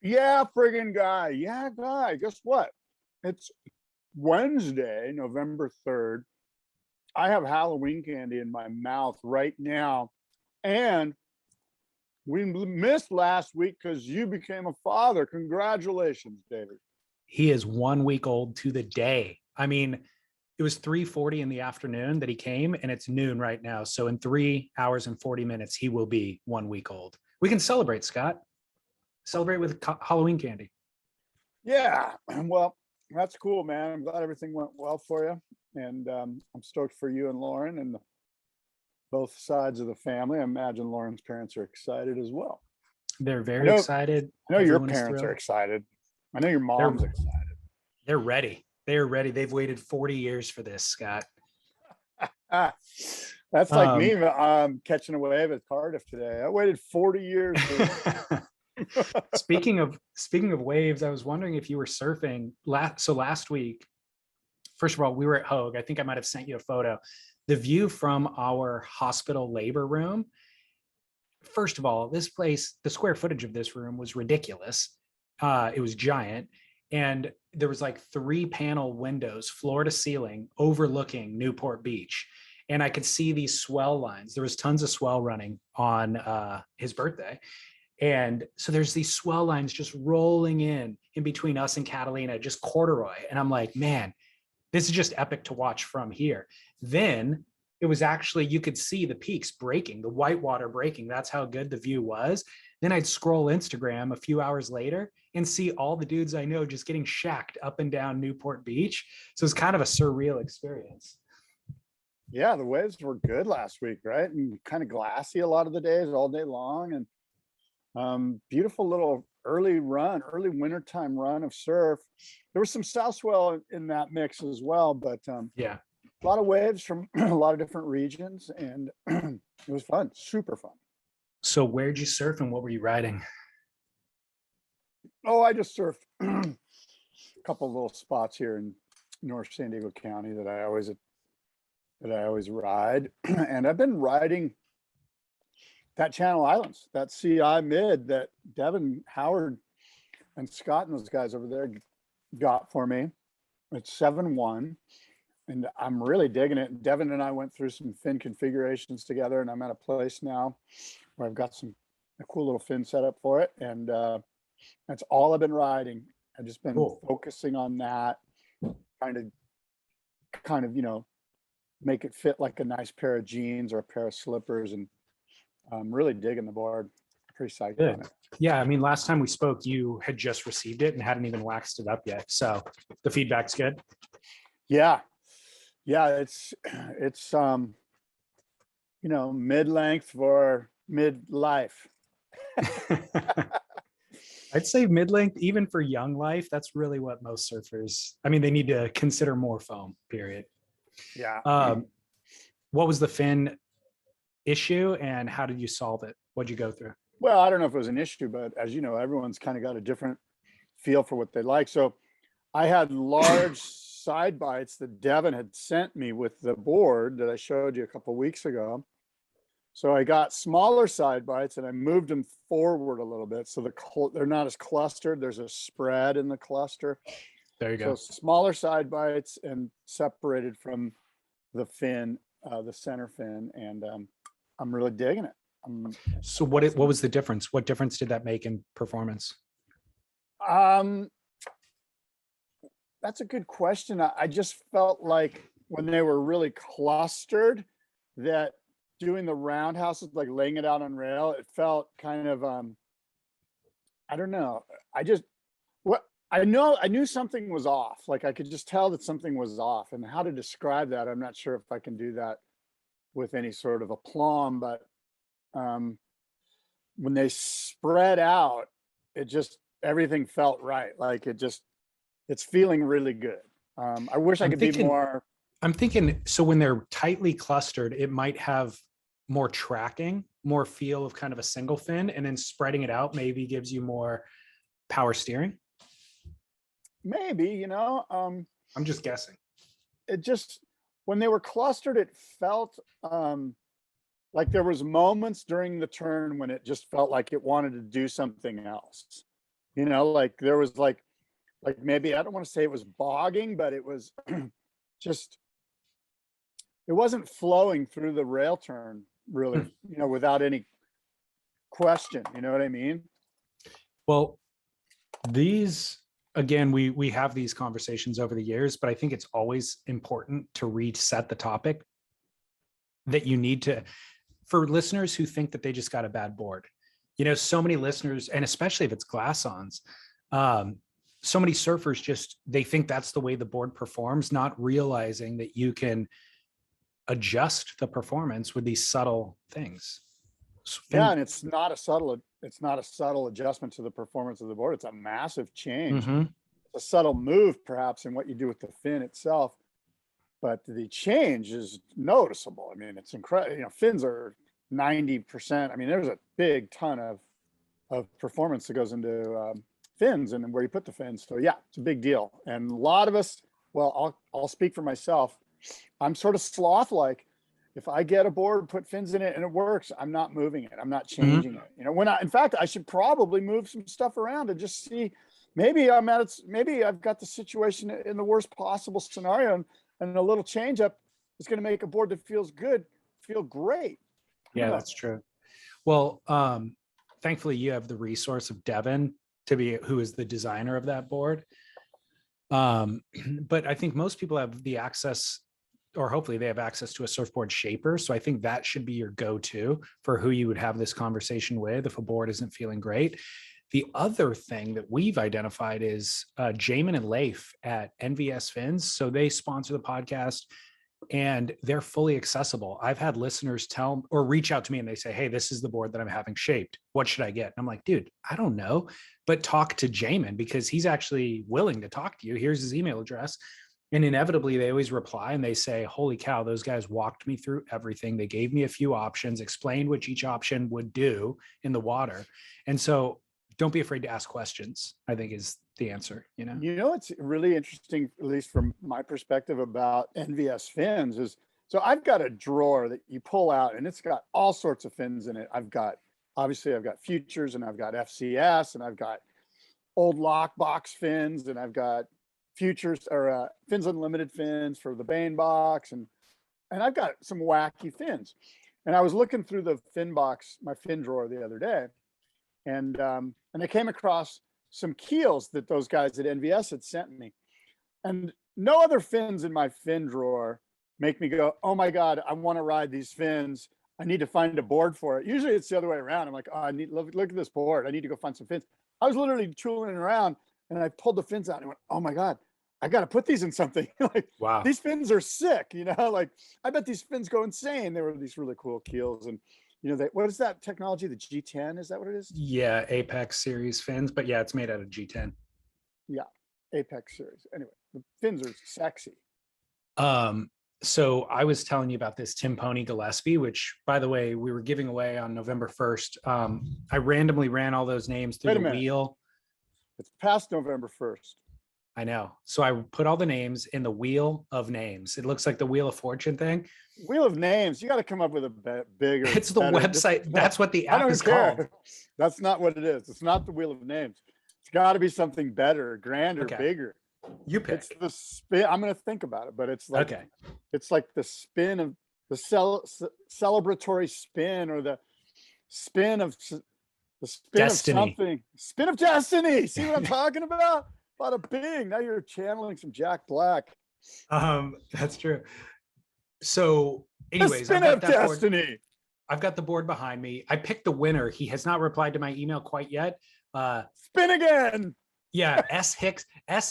Yeah, friggin' guy. Yeah, guy. Guess what? It's Wednesday, November 3rd. I have Halloween candy in my mouth right now. And we missed last week because you became a father. Congratulations, David. He is 1 week old to the day. I mean, it was 3:40 in the afternoon that he came, and it's noon right now. So in 3 hours and 40 minutes, he will be 1 week old. We can celebrate, Scott. Celebrate with Halloween candy. Yeah, well, that's cool, man. I'm glad everything went well for you. And I'm stoked for you and Lauren and both sides of the family. I imagine Lauren's parents are excited as well. They're very excited. I know your parents are excited. I know your mom's excited. They're ready. They're ready. They've waited 40 years for this, Scott. That's like me catching a wave at Cardiff today. I waited 40 years. Speaking of waves, I was wondering if you were surfing last week. First of all, we were at Hogue. I think I might have sent you a photo. The view from our hospital labor room. First of all, this place, the square footage of this room was ridiculous. It was giant. And there was like 3 panel windows, floor to ceiling, overlooking Newport Beach. And I could see these swell lines. There was tons of swell running on his birthday. And so there's these swell lines just rolling in between us and Catalina, just corduroy. And I'm like, man, this is just epic to watch from here. Then it was actually, you could see the peaks breaking, the whitewater breaking. That's how good the view was. Then I'd scroll Instagram a few hours later and see all the dudes I know just getting shacked up and down Newport Beach. So it's kind of a surreal experience. Yeah, the waves were good last week, right? And kind of glassy a lot of the days, all day long. And beautiful little early wintertime run of surf. There was some south swell in that mix as well, but yeah, a lot of waves from a lot of different regions, and it was fun, super fun. So where'd you surf and what were you riding? Oh, I just surfed a couple of little spots here in North San Diego County that I always ride. And I've been riding that Channel Islands, that CI mid that Devin, Howard, and Scott and those guys over there got for me. It's 7-1. And I'm really digging it. Devin and I went through some fin configurations together, and I'm at a place now where I've got a cool little fin setup for it. And that's all I've been riding. I've just been focusing on that, kind of, make it fit like a nice pair of jeans or a pair of slippers. And I'm really digging the board. Pretty psyched on it. Yeah, I mean, last time we spoke, you had just received it and hadn't even waxed it up yet. So the feedback's good. Yeah, it's mid-length for mid-life. I'd say mid-length, even for young life. That's really what most surfers, I mean, they need to consider more foam, period. Yeah. What was the fin issue and how did you solve it? What'd you go through? Well, I don't know if it was an issue, but as you know, everyone's kind of got a different feel for what they like. So I had large side bites that Devin had sent me with the board that I showed you a couple of weeks ago. So I got smaller side bites and I moved them forward a little bit so they're not as clustered. There's a spread in the cluster. There you go. So smaller side bites and separated from the fin, the center fin, and I'm really digging it. So what was the difference? What difference did that make in performance? That's a good question. I just felt like when they were really clustered, that doing the roundhouses, like laying it out on rail, it felt kind of, I don't know. I knew something was off. Like I could just tell that something was off, and how to describe that, I'm not sure if I can do that with any sort of aplomb, but when they spread out, everything felt right. Like it's feeling really good. I wish I could be more. I'm thinking, so when they're tightly clustered, it might have more tracking, more feel of kind of a single fin, and then spreading it out maybe gives you more power steering. Maybe, I'm just guessing. When they were clustered, it felt like there was moments during the turn when it just felt like it wanted to do something else. You know, like there was like maybe, I don't want to say it was bogging, but it was just, it wasn't flowing through the rail turn really, you know, without any question. You know what I mean? Well, these, again, we have these conversations over the years, but I think it's always important to reset the topic that you need to, for listeners who think that they just got a bad board. You know, so many listeners, and especially if it's glass-ons, so many surfers just, they think that's the way the board performs, not realizing that you can adjust the performance with these subtle things. Yeah, and it's not a subtle adjustment to the performance of the board. It's a massive change. Mhm. A subtle move perhaps in what you do with the fin itself, but the change is noticeable. I mean, it's incredible. You know, fins are 90%. I mean, there's a big ton of performance that goes into fins and where you put the fins. So yeah, it's a big deal. And a lot of us, well, I'll speak for myself. I'm sort of sloth-like. If I get a board, put fins in it and it works, I'm not moving it. I'm not changing it. You know, in fact, I should probably move some stuff around and just see, maybe maybe I've got the situation in the worst possible scenario, and a little change up is going to make a board that feels good feel great. Yeah, that's true. Well, thankfully you have the resource of Devin who is the designer of that board. But I think most people have the access, or hopefully they have access to a surfboard shaper. So I think that should be your go-to for who you would have this conversation with if a board isn't feeling great. The other thing that we've identified is Jamin and Leif at NVS Fins. So they sponsor the podcast and they're fully accessible. I've had listeners tell or reach out to me and they say, hey, this is the board that I'm having shaped. What should I get? And I'm like, dude, I don't know, but talk to Jamin because he's actually willing to talk to you. Here's his email address. And inevitably they always reply and they say, holy cow, those guys walked me through everything. They gave me a few options, explained what each option would do in the water. And so don't be afraid to ask questions, I think is the answer. You know, it's really interesting, at least from my perspective about NVS fins is, so I've got a drawer that you pull out and it's got all sorts of fins in it. Obviously I've got futures and I've got FCS and I've got old lock box fins and I've got futures or fins unlimited fins for the Bane box. And I've got some wacky fins. And I was looking through the fin box, my fin drawer the other day, and I came across some keels that those guys at NVS had sent me. And no other fins in my fin drawer make me go, oh my God, I want to ride these fins. I need to find a board for it. Usually it's the other way around. I'm like, oh, look at this board. I need to go find some fins. I was literally tooling around and I pulled the fins out and went, oh my God, I got to put these in something. Like, wow, these fins are sick. You know, like I bet these fins go insane. They were these really cool keels. And you know, what is that technology? The G10, is that what it is? Yeah, Apex series fins, but yeah, it's made out of G10. Yeah, Apex series. Anyway, the fins are sexy. So I was telling you about this Tim Pony Gillespie, which by the way, we were giving away on November 1st. I randomly ran all those names through the wheel. It's past November 1st. I know. So I put all the names in the wheel of names. It looks like the Wheel of Fortune thing. Wheel of names. You got to come up with a bigger. It's the website. That's what the app is called. That's not what it is. It's not the Wheel of Names. It's got to be something better, grander, bigger. You pick. It's the spin. I'm going to think about it, but it's like, okay. It's like the spin of the celebratory spin, or the spin of the spin Destiny. of something. Spin of destiny. See what I'm talking about? Bada bing. Now you're channeling some Jack Black. That's true. So anyways, Spin of destiny. I've got the board behind me. I picked the winner. He has not replied to my email quite yet. Spin again. Yeah, S.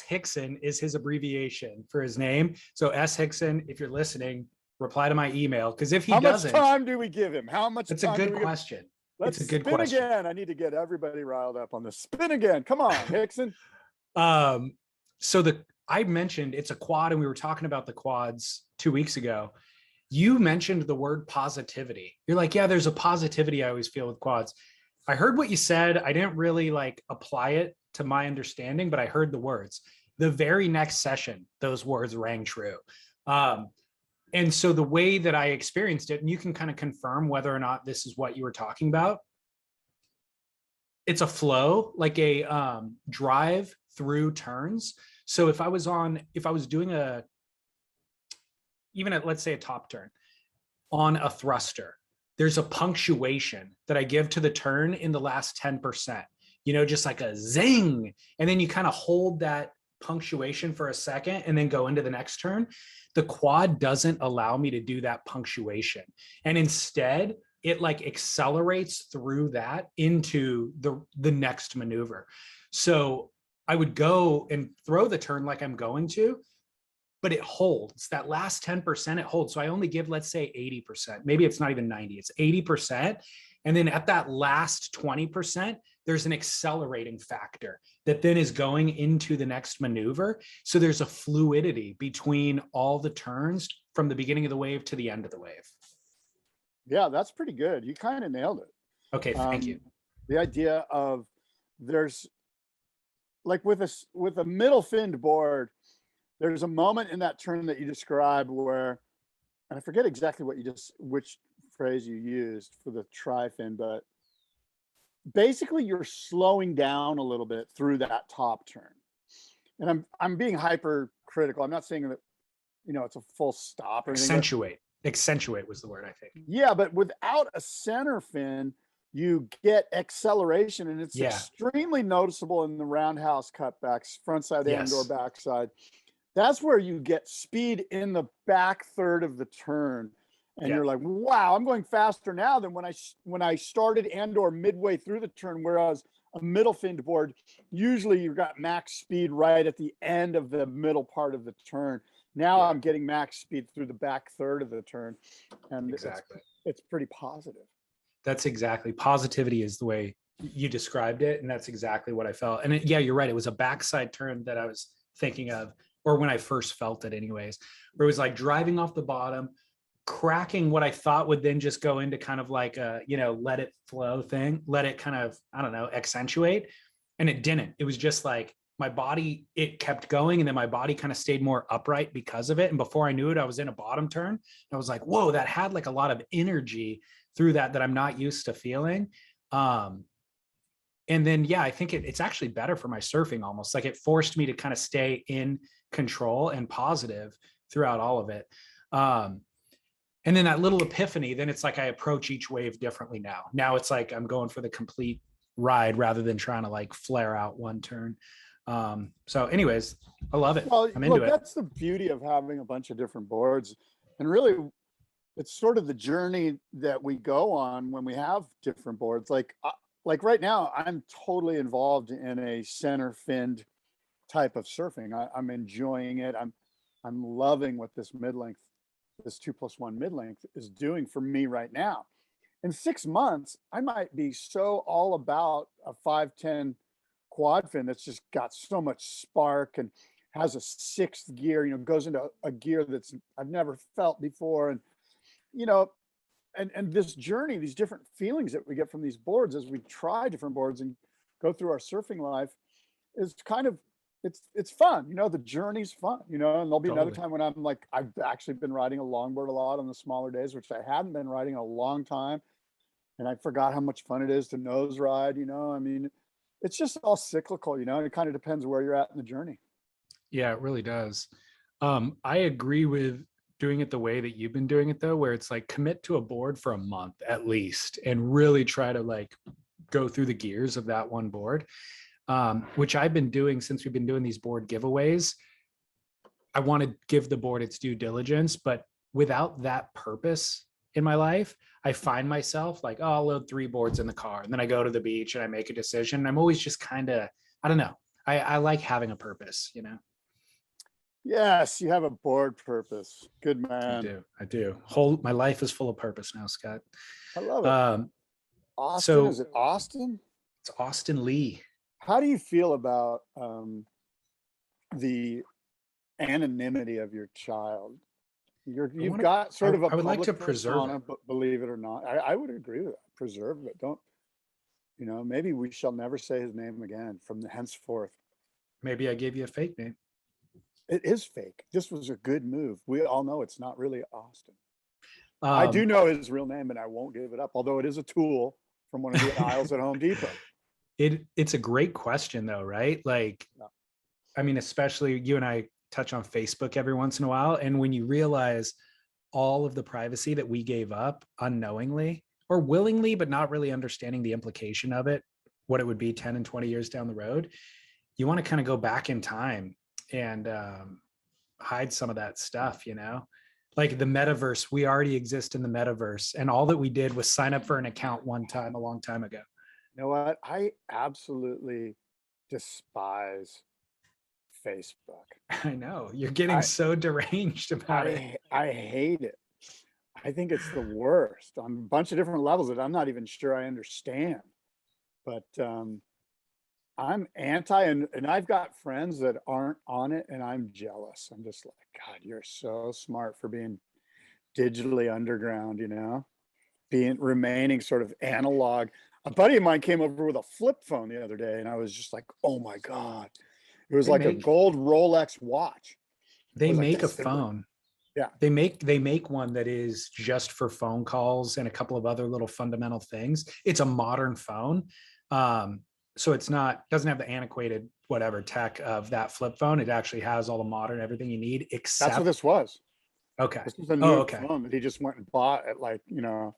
Hickson is his abbreviation for his name. So S. Hickson, if you're listening, reply to my email. Because if he doesn't, how much time do we give him? How much? It's a good question. It's a good question. Spin again. I need to get everybody riled up on this. Spin again. Come on, Hickson. So I mentioned it's a quad, and we were talking about the quads 2 weeks ago. You mentioned the word positivity. You're like, yeah, there's a positivity I always feel with quads. I heard what you said. I didn't really apply it to my understanding, but I heard the words. The very next session, those words rang true. And so the way that I experienced it, and you can kind of confirm whether or not this is what you were talking about. it's a flow, like a drive through turns. So if I was doing even at, let's say, a top turn on a thruster, there's a punctuation that I give to the turn in the last 10%, just like a zing. And then you kind of hold that punctuation for a second and then go into the next turn. The quad doesn't allow me to do that punctuation. And instead, it like accelerates through that into the next maneuver. So I would go and throw the turn like I'm going to, but it holds. That last 10%, it holds. So I only give, let's say, 80%. Maybe it's not even 90, it's 80%. And then at that last 20%, there's an accelerating factor that then is going into the next maneuver. So there's a fluidity between all the turns from the beginning of the wave to the end of the wave. Yeah, that's pretty good. You kind of nailed it. Okay, thank you. The idea of there's like with a middle finned board, there's a moment in that turn that you describe where, and I forget exactly which phrase you used for the tri-fin, but basically you're slowing down a little bit through that top turn. And I'm being hypercritical. I'm not saying that, it's a full stop or anything. Accentuate was the word, I think. Yeah, but without a center fin, you get acceleration, and it's extremely noticeable in the roundhouse cutbacks, front side and or backside. That's where you get speed in the back third of the turn. And you're like, wow, I'm going faster now than when I started and or midway through the turn, whereas a middle finned board, usually you've got max speed right at the end of the middle part of the turn. Now I'm getting max speed through the back third of the turn. And it's pretty positive. That's exactly. Positivity is the way you described it. And that's exactly what I felt. And you're right. It was a backside turn that I was thinking of, or when I first felt it anyways, where it was like driving off the bottom, cracking what I thought would then just go into kind of like a, let it flow thing, let it kind of, I don't know, accentuate. And it didn't. It was just like my body, it kept going. And then my body kind of stayed more upright because of it. And before I knew it, I was in a bottom turn. I was like, whoa, that had like a lot of energy through that I'm not used to feeling. And then, I think it's actually better for my surfing almost. Like it forced me to kind of stay in control and positive throughout all of it. And then that little epiphany, then it's like I approach each wave differently now. Now it's like I'm going for the complete ride rather than trying to like flare out one turn. So anyways, I love it. Well, I'm into it. That's the beauty of having a bunch of different boards. And really, it's sort of the journey that we go on when we have different boards. Like right now, I'm totally involved in a center finned type of surfing. I'm enjoying it. I'm loving what this 2+1 mid-length is doing for me right now. In 6 months, I might be so all about a 510 quad fin that's just got so much spark and has a sixth gear, goes into a gear that's I've never felt before. And, and this journey, these different feelings that we get from these boards as we try different boards and go through our surfing life is kind of, it's fun. The journey's fun, and there'll be another time when I'm like, I've actually been riding a longboard a lot on the smaller days, which I hadn't been riding in a long time. And I forgot how much fun it is to nose ride, I mean, it's just all cyclical, it kind of depends where you're at in the journey. Yeah, it really does. I agree with doing it the way that you've been doing it though, where it's like commit to a board for a month at least and really try to like go through the gears of that one board. Which I've been doing since we've been doing these board giveaways. I want to give the board its due diligence, but without that purpose in my life, I find myself like, I'll load 3 boards in the car and then I go to the beach and I make a decision. I'm always just kind of, I don't know. I like having a purpose, Yes, you have a board purpose. Good man. I do. My life is full of purpose now, Scott. I love it. Austin, is it Austin? It's Austin Lee. How do you feel about the anonymity of your child? You've got sort of a I would like to public preserve persona, it. but believe it or not, I would agree with that. Preserve it. Don't, maybe we shall never say his name again from the henceforth. Maybe I gave you a fake name. It is fake. This was a good move. We all know it's not really Austin. I do know his real name and I won't give it up, although it is a tool from one of the aisles at Home Depot. It's a great question though, right? Like, Yeah. I mean, especially you and I touch on Facebook every once in a while. And when you realize all of the privacy that we gave up unknowingly or willingly, but not really understanding the implication of it, what it would be 10 and 20 years down the road, you want to kind of go back in time and hide some of that stuff, you know? Like the metaverse, we already exist in the metaverse. And all that we did was sign up for an account one time, a long time ago. You know what? I absolutely despise Facebook. I know you're getting I so deranged about it. I hate it. I think it's the worst on a bunch of different levels that I'm not even sure I understand. But I'm anti, and I've got friends that aren't on it, and I'm jealous. I'm just like, God, you're so smart for being digitally underground, you know, being remaining sort of analog. A buddy of mine came over with a flip phone the other day, and I was just like, oh my God. It was They like a make gold Rolex watch. I they was like, make a that's the phone. yeah. They make one that is just for phone calls and a couple of other little fundamental things. It's a modern phone. So it's not, doesn't have the antiquated whatever tech of that flip phone. It actually has all the modern everything you need, That's what except this was. okay. This was a Oh, new okay. phone that he just went and bought at, like, you know,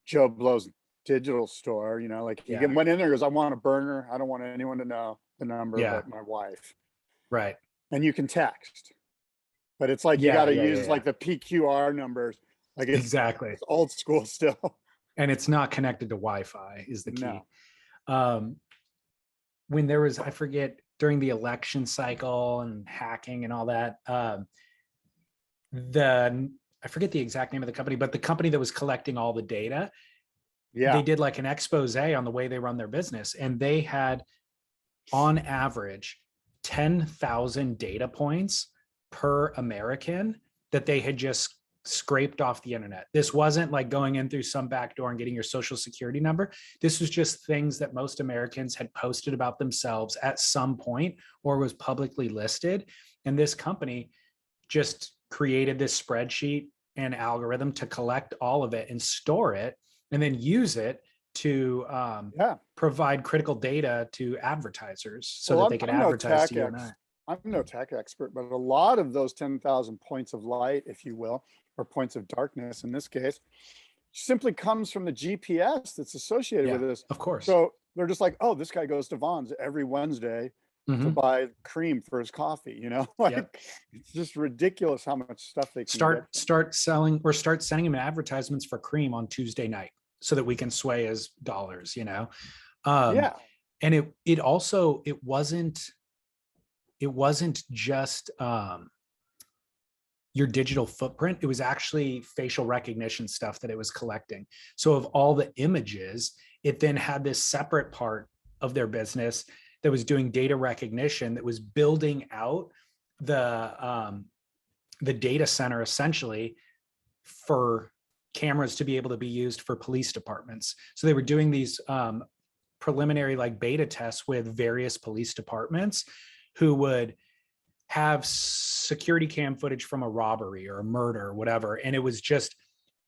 Joe Blow's digital store, you know, like he Yeah. went in there and goes, I want a burner. I don't want anyone to know the number Yeah. but my wife. Right. And you can text, but it's like you got Yeah. to Yeah. Yeah. use Yeah. like the PQR numbers. Like Exactly. it's old school still. And it's not connected to Wi-Fi is the key. No. Um, when there was, I forget, during the election cycle and hacking and all that, I forget the exact name of the company, but the company that was collecting all the data, Yeah. they did like an expose on the way they run their business. And they had on average 10,000 data points per American that they had just scraped off the internet. This wasn't like going in through some back door and getting your social security number. This was just things that most Americans had posted about themselves at some point or was publicly listed. And this company just created this spreadsheet and algorithm to collect all of it and store it and then use it to Yeah. provide critical data to advertisers so Well, that they could advertise to you and I. I'm no tech expert, but a lot of those 10,000 points of light, if you will, or points of darkness in this case, simply comes from the GPS that's associated Yeah, with this. of course. So they're just like, oh, this guy goes to Vaughn's every Wednesday to buy cream for his coffee, you know? Like Yep. it's just ridiculous how much stuff they can Start selling or start sending him advertisements for cream on Tuesday night so that we can sway his dollars, you know? Yeah. And it also, it wasn't just your digital footprint. It was actually facial recognition stuff that it was collecting. So of all the images, it then had this separate part of their business that was doing data recognition, that was building out the data center essentially for cameras to be able to be used for police departments. So they were doing these preliminary like beta tests with various police departments who would have security cam footage from a robbery or a murder or whatever. And it was just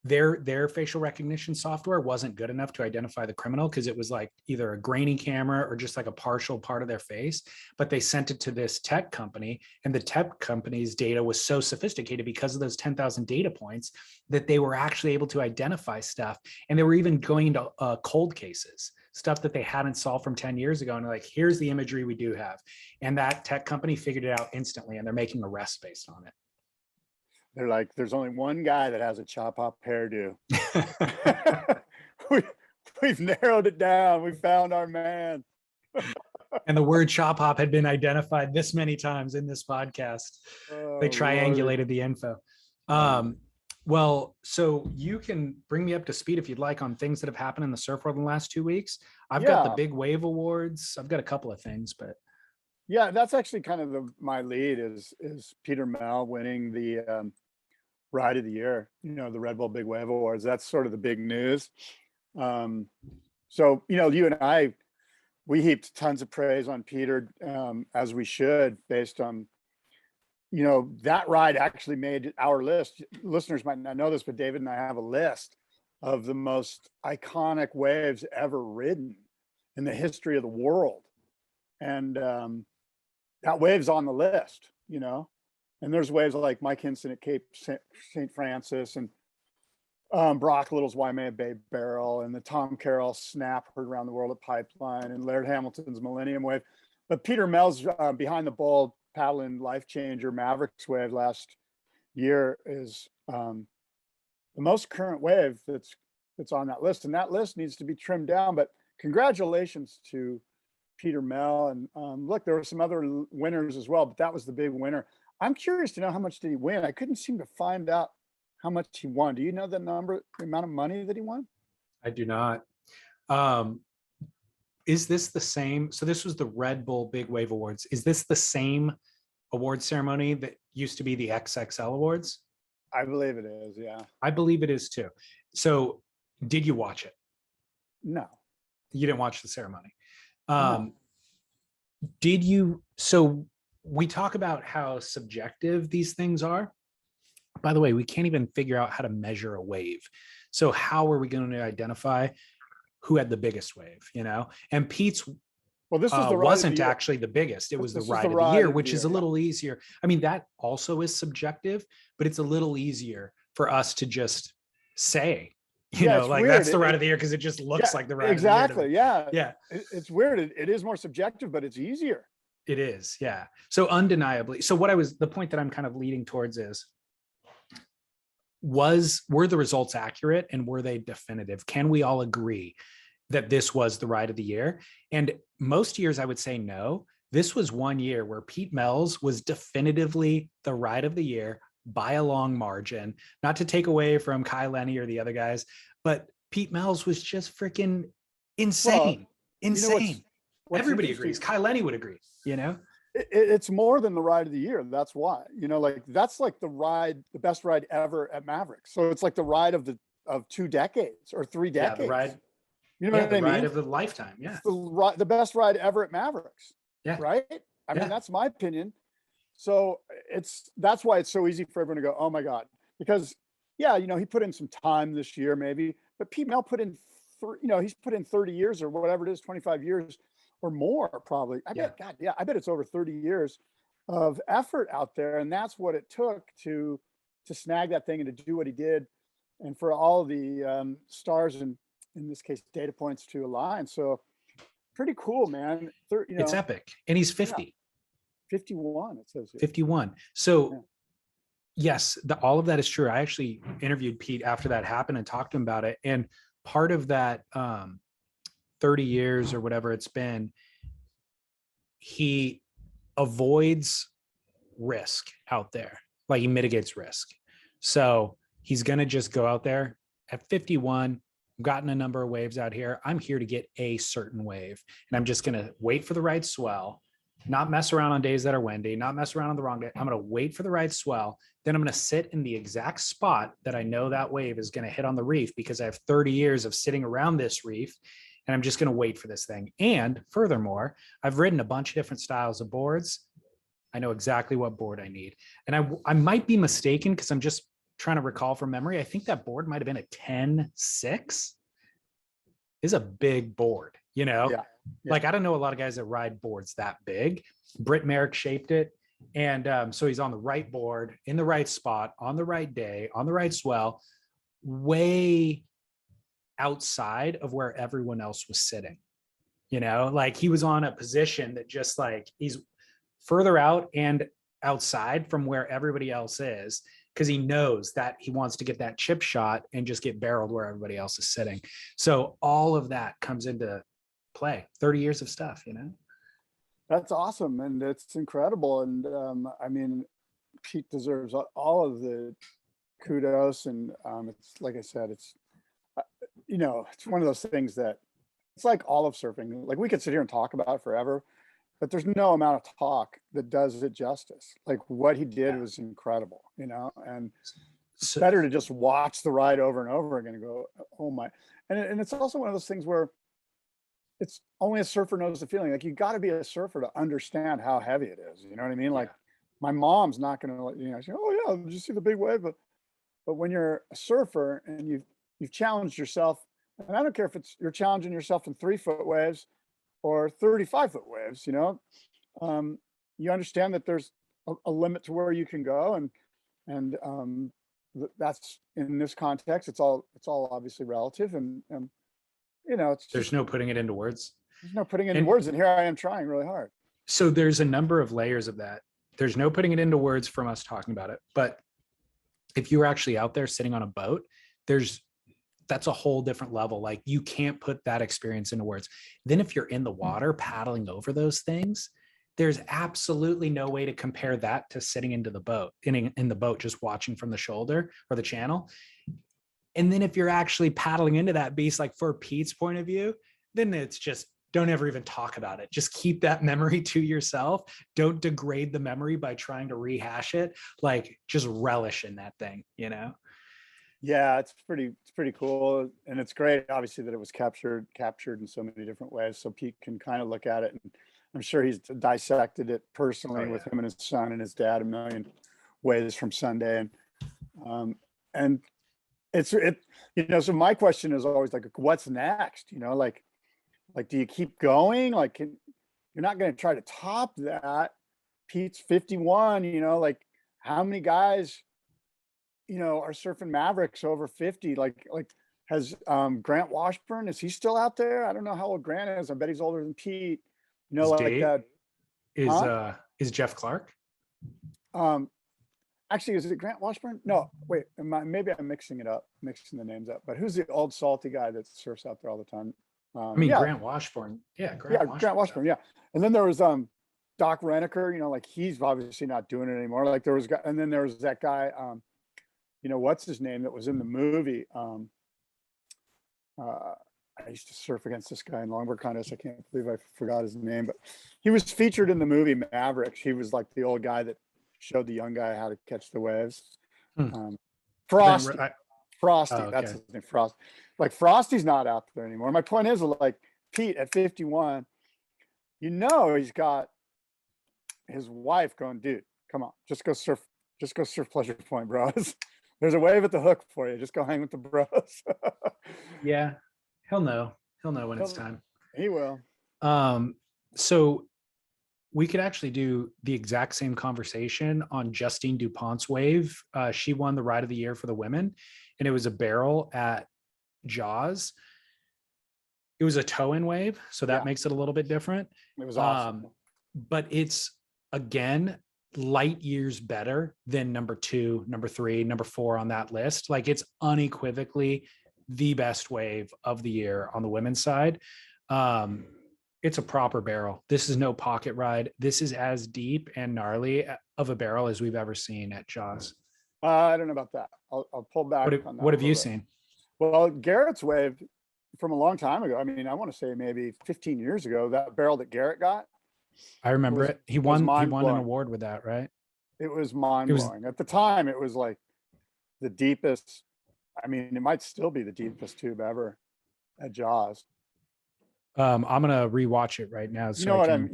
their facial recognition software wasn't good enough to identify the criminal because it was like either a grainy camera or just like a partial part of their face. But they sent it to this tech company, and the tech company's data was so sophisticated because of those 10,000 data points that they were actually able to identify stuff. And they were even going into cold cases, stuff that they hadn't solved from 10 years ago. And like, here's the imagery we do have. And that tech company figured it out instantly, and they're making arrests based on it. They're like, there's only one guy that has a chop hop hairdo. We've narrowed it down. We found our man. And the word chop hop had been identified this many times in this podcast. They triangulated Lordy. the info. Well, so you can bring me up to speed if you'd like on things that have happened in the surf world in the last 2 weeks. I've got the big wave awards. I've got a couple of things, but yeah, that's actually kind of my lead is Peter Mel winning the ride of the year, you know, the Red Bull Big Wave Awards. That's sort of the big news. So, you know, you and I, we heaped tons of praise on Peter, as we should, based on, you know, that ride actually made our list. Listeners might not know this, but David and I have a list of the most iconic waves ever ridden. in the history of the world. And that wave's on the list, you know. And there's waves like Mike Hinson at Cape St. Francis, and Brock Little's Waimea Bay Barrel, and the Tom Carroll Snap heard around the world at Pipeline, and Laird Hamilton's Millennium Wave. But Peter Mel's Behind the Ball paddling Life Changer Mavericks wave last year is the most current wave that's on that list. And that list needs to be trimmed down. But congratulations to Peter Mel. And look, there were some other winners as well, but that was the big winner. I'm curious to know, how much did he win? I couldn't seem to find out how much he won. Do you know the amount of money that he won? I do not. Is this the same? So this was the Red Bull Big Wave Awards. Is this the same award ceremony that used to be the XXL Awards? I believe it is, yeah. I believe it is too. So did you watch it? No. You didn't watch the ceremony. No. Did you? So we talk about how subjective these things are. By the way, we can't even figure out how to measure a wave. So how are we going to identify who had the biggest wave, you know? And Pete's Well, this was wasn't actually the biggest. It was the ride of the year, which is a little easier. I mean, that also is subjective, but it's a little easier for us to just say, you know, like weird. That's the ride of the year because it just looks like the ride of the year. Exactly. Yeah. Yeah. It's weird. It is more subjective, but it's easier. It is. Yeah. So undeniably. So the point that I'm kind of leading towards is, were the results accurate and were they definitive? Can we all agree that this was the ride of the year? And most years I would say no. This was one year where Pete Mel's was definitively the ride of the year by a long margin. Not to take away from Kai Lenny or the other guys, but Pete Mel's was just freaking insane. Well, insane. What's everybody agrees. Kai Lenny would agree, you know? It's more than the ride of the year. That's why, you know, like that's like the best ride ever at Mavericks. So it's like the ride of 2 decades or 3 decades. Yeah, the ride. You know what I mean? The ride of the lifetime. Yeah. It's the best ride ever at Mavericks. Yeah. Right. I mean, that's my opinion. So that's why it's so easy for everyone to go, oh my God, because yeah, you know, he put in some time this year maybe, but Pete Mel put in, he's put in 30 years or whatever it is, 25 years or more probably. I bet it's over 30 years of effort out there. And that's what it took to snag that thing and to do what he did. And for all the stars and in this case, data points to align. So pretty cool, man. It's epic. And he's 50. Yeah. 51, it says here. 51. So yes, all of that is true. I actually interviewed Pete after that happened and talked to him about it. And part of that 30 years or whatever it's been, he avoids risk out there. Like he mitigates risk. So he's going to just go out there at 51. I've gotten a number of waves out here. I'm here to get a certain wave. And I'm just going to wait for the right swell, not mess around on days that are windy, not mess around on the wrong day. I'm going to wait for the right swell. Then I'm going to sit in the exact spot that I know that wave is going to hit on the reef because I have 30 years of sitting around this reef. And I'm just going to wait for this thing. And furthermore, I've ridden a bunch of different styles of boards. I know exactly what board I need. And I might be mistaken because I'm just trying to recall from memory. I think that board might have been a 10-6. Is a big board, you know? Yeah. Like I don't know a lot of guys that ride boards that big. Britt Merrick shaped it. And so he's on the right board, in the right spot, on the right day, on the right swell, way outside of where everyone else was sitting. You know, like he was on a position that just like he's further out and outside from where everybody else is, because he knows that he wants to get that chip shot and just get barreled where everybody else is sitting. So all of that comes into play. 30 years of stuff, you know? That's awesome. And it's incredible. And I mean, Pete deserves all of the kudos. And it's like I said, it's, you know, it's one of those things that it's like all of surfing. Like we could sit here and talk about it forever, but there's no amount of talk that does it justice. Like what he did was incredible, you know, and it's better to just watch the ride over and over again and go, oh my. And it's also one of those things where it's only a surfer knows the feeling. Like you got to be a surfer to understand how heavy it is. You know what I mean? Like my mom's not going to let you know, say, oh yeah, did you see the big wave? But when you're a surfer and you've challenged yourself, and I don't care if you're challenging yourself in 3-foot waves or 35-foot waves, you understand that there's a limit to where you can go, and that's, in this context, it's all obviously relative, and it's There's just, no putting it into words. there's no putting it into And words, and here I am trying really hard. so there's a number of layers of that. There's no putting it into words from us talking about it. But if you were actually out there sitting on a boat, that's a whole different level. Like, you can't put that experience into words. Then if you're in the water paddling over those things, there's absolutely no way to compare that to sitting into the boat, in the boat, just watching from the shoulder or the channel. And then if you're actually paddling into that beast, like for Pete's point of view, then it's just, don't ever even talk about it. Just keep that memory to yourself. Don't degrade the memory by trying to rehash it. Like, just relish in that thing, Yeah, it's pretty cool, and it's great, obviously, that it was captured in so many different ways, so Pete can kind of look at it, and I'm sure he's dissected it personally with him and his son and his dad a million ways from Sunday, and so my question is always like, what's next? Like, do you keep going? Like, you're not going to try to top that. Pete's 51, like, how many guys, are surfing Mavericks over 50? Like has Grant Washburn, is he still out there? I don't know how old Grant is. I bet he's older than Pete. Like that. Is Jeff Clark? Actually, is it Grant Washburn? No, wait, maybe I'm mixing the names up. But who's the old salty guy that surfs out there all the time? Grant Washburn. Yeah, Grant Washburn. Yeah, and then there was Doc Reneker. Like, he's obviously not doing it anymore. Like, there was, and then there was that guy. What's his name that was in the movie? I used to surf against this guy in longboard contests. I can't believe I forgot his name, but he was featured in the movie Mavericks. He was like the old guy that showed the young guy how to catch the waves. Frosty. Frosty, okay. That's his name, Frosty. Like, Frosty's not out there anymore. My point is, like, Pete at 51, he's got his wife going, dude, come on, just go surf Pleasure Point, bros. There's a wave at the hook for you. Just go hang with the bros. Yeah, he'll know when it's time. He will. So we could actually do the exact same conversation on Justine Dupont's wave. She won the ride of the year for the women, and it was a barrel at Jaws. It was a toe-in wave, so that makes it a little bit different. It was awesome. But it's, again, light years better than number 2, number 3, number 4 on that list. Like, it's unequivocally the best wave of the year on the women's side. It's a proper barrel. This is no pocket ride. This is as deep and gnarly of a barrel as we've ever seen at Jaws. I don't know about that. I'll pull back on that. What have you seen? Well, Garrett's wave from a long time ago. I mean, I want to say maybe 15 years ago, that barrel that Garrett got. I remember it. He won an award with that, right? It was mind-blowing. At the time, it was like the deepest. I mean, it might still be the deepest tube ever at Jaws. I'm gonna rewatch it right now. You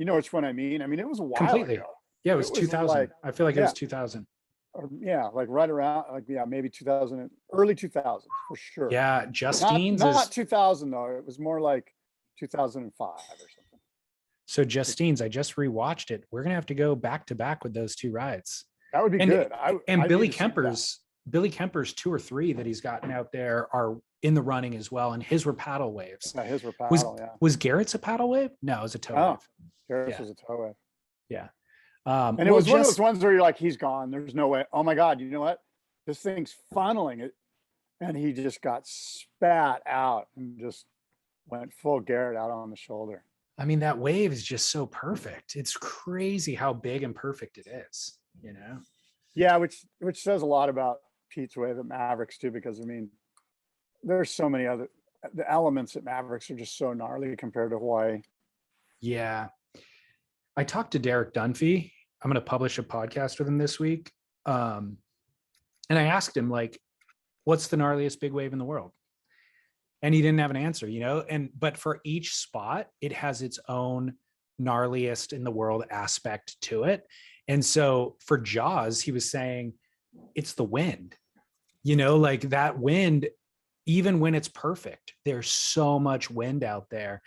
know which one I mean? I mean, it was a while completely ago. Yeah, it was 2000. I feel like it was 2000. Like right around, maybe 2000, early 2000 for sure. Yeah, Justine's not 2000 though. It was more like 2005 or something. So Justine's, I just rewatched it. We're gonna have to go back to back with those 2 rides. That would be good. Billy Kemper's 2 or 3 that he's gotten out there are in the running as well, and his were paddle waves. Yeah, his were paddle. Was Garrett's a paddle wave? No, it was a toe wave. Garrett's was a toe wave. Yeah. And it was one of those ones where you're like, he's gone. There's no way. Oh my God, you know what? This thing's funneling it. And he just got spat out and just went full Garrett out on the shoulder. I mean, that wave is just so perfect. It's crazy how big and perfect it is, Yeah, which says a lot about Pete's wave at Mavericks too, because I mean, there's so many the elements at Mavericks are just so gnarly compared to Hawaii. Yeah. I talked to Derek Dunphy. I'm going to publish a podcast with him this week. And I asked him, like, what's the gnarliest big wave in the world? And he didn't have an answer, but for each spot, it has its own gnarliest in the world aspect to it. And so for Jaws, he was saying it's the wind, like that wind, even when it's perfect, there's so much wind out there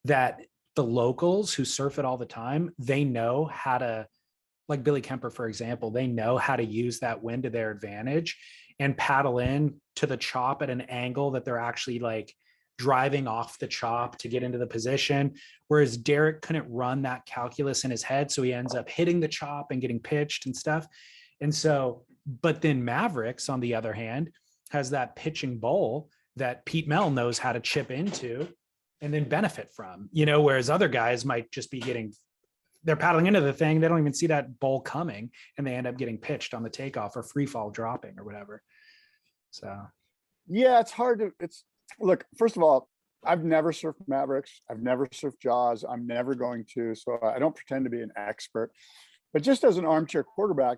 that the locals who surf it all the time, they know how to, like Billy Kemper, for example, they know how to use that wind to their advantage and paddle in to the chop at an angle that they're actually like driving off the chop to get into the position. Whereas Derek couldn't run that calculus in his head. So he ends up hitting the chop and getting pitched and stuff. And so, but then Mavericks, on the other hand, has that pitching bowl that Pete Mel knows how to chip into and then benefit from, whereas other guys might just be they're paddling into the thing. They don't even see that bowl coming and they end up getting pitched on the takeoff or free fall dropping or whatever. So, yeah, it's hard to, look, first of all, I've never surfed Mavericks. I've never surfed Jaws. I'm never going to, so I don't pretend to be an expert, but just as an armchair quarterback,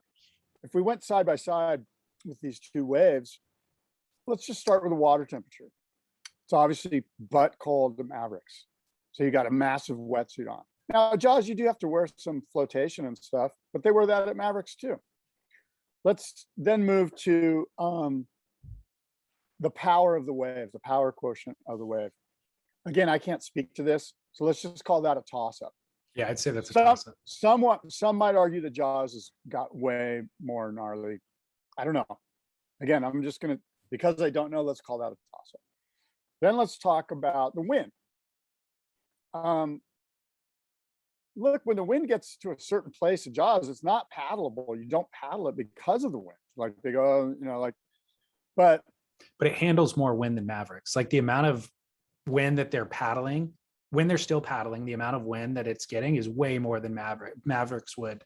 if we went side by side with these two waves, let's just start with the water temperature. It's obviously butt cold to Mavericks. So you got a massive wetsuit on. Now, Jaws, you do have to wear some flotation and stuff, but they wear that at Mavericks too. Let's then move to the power of the wave, the power quotient of the wave. Again, I can't speak to this, so let's just call that a toss-up. yeah, I'd say that's a toss-up. Some might argue that Jaws has got way more gnarly. I don't know. Again, I'm just gonna, because I don't know, let's call that a toss-up. Then let's talk about the wind. Look, when the wind gets to a certain place in Jaws, it's not paddleable. You don't paddle it because of the wind. Like they go, but it handles more wind than Mavericks. Like the amount of wind that they're paddling, when they're still paddling, the amount of wind that it's getting is way more than Mavericks would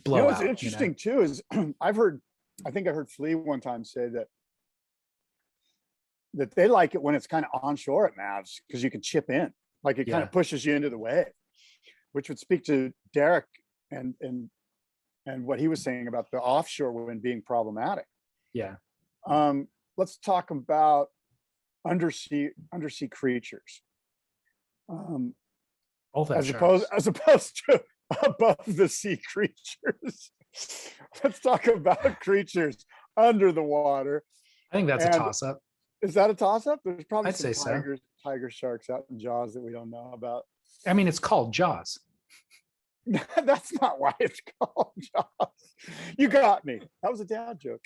blow out. What's interesting too is I think I heard Flea one time say that they like it when it's kind of onshore at Mavs because you can chip in, like it kind of pushes you into the wave, which would speak to Derek and what he was saying about the offshore wind being problematic. Yeah. Let's talk about undersea creatures. As opposed to above the sea creatures. Let's talk about creatures under the water. I think that's a toss-up. Is that a toss-up? There's probably I'd say tiger sharks out in Jaws that we don't know about. I mean, it's called Jaws. That's not why it's called Jaws. You got me. That was a dad joke.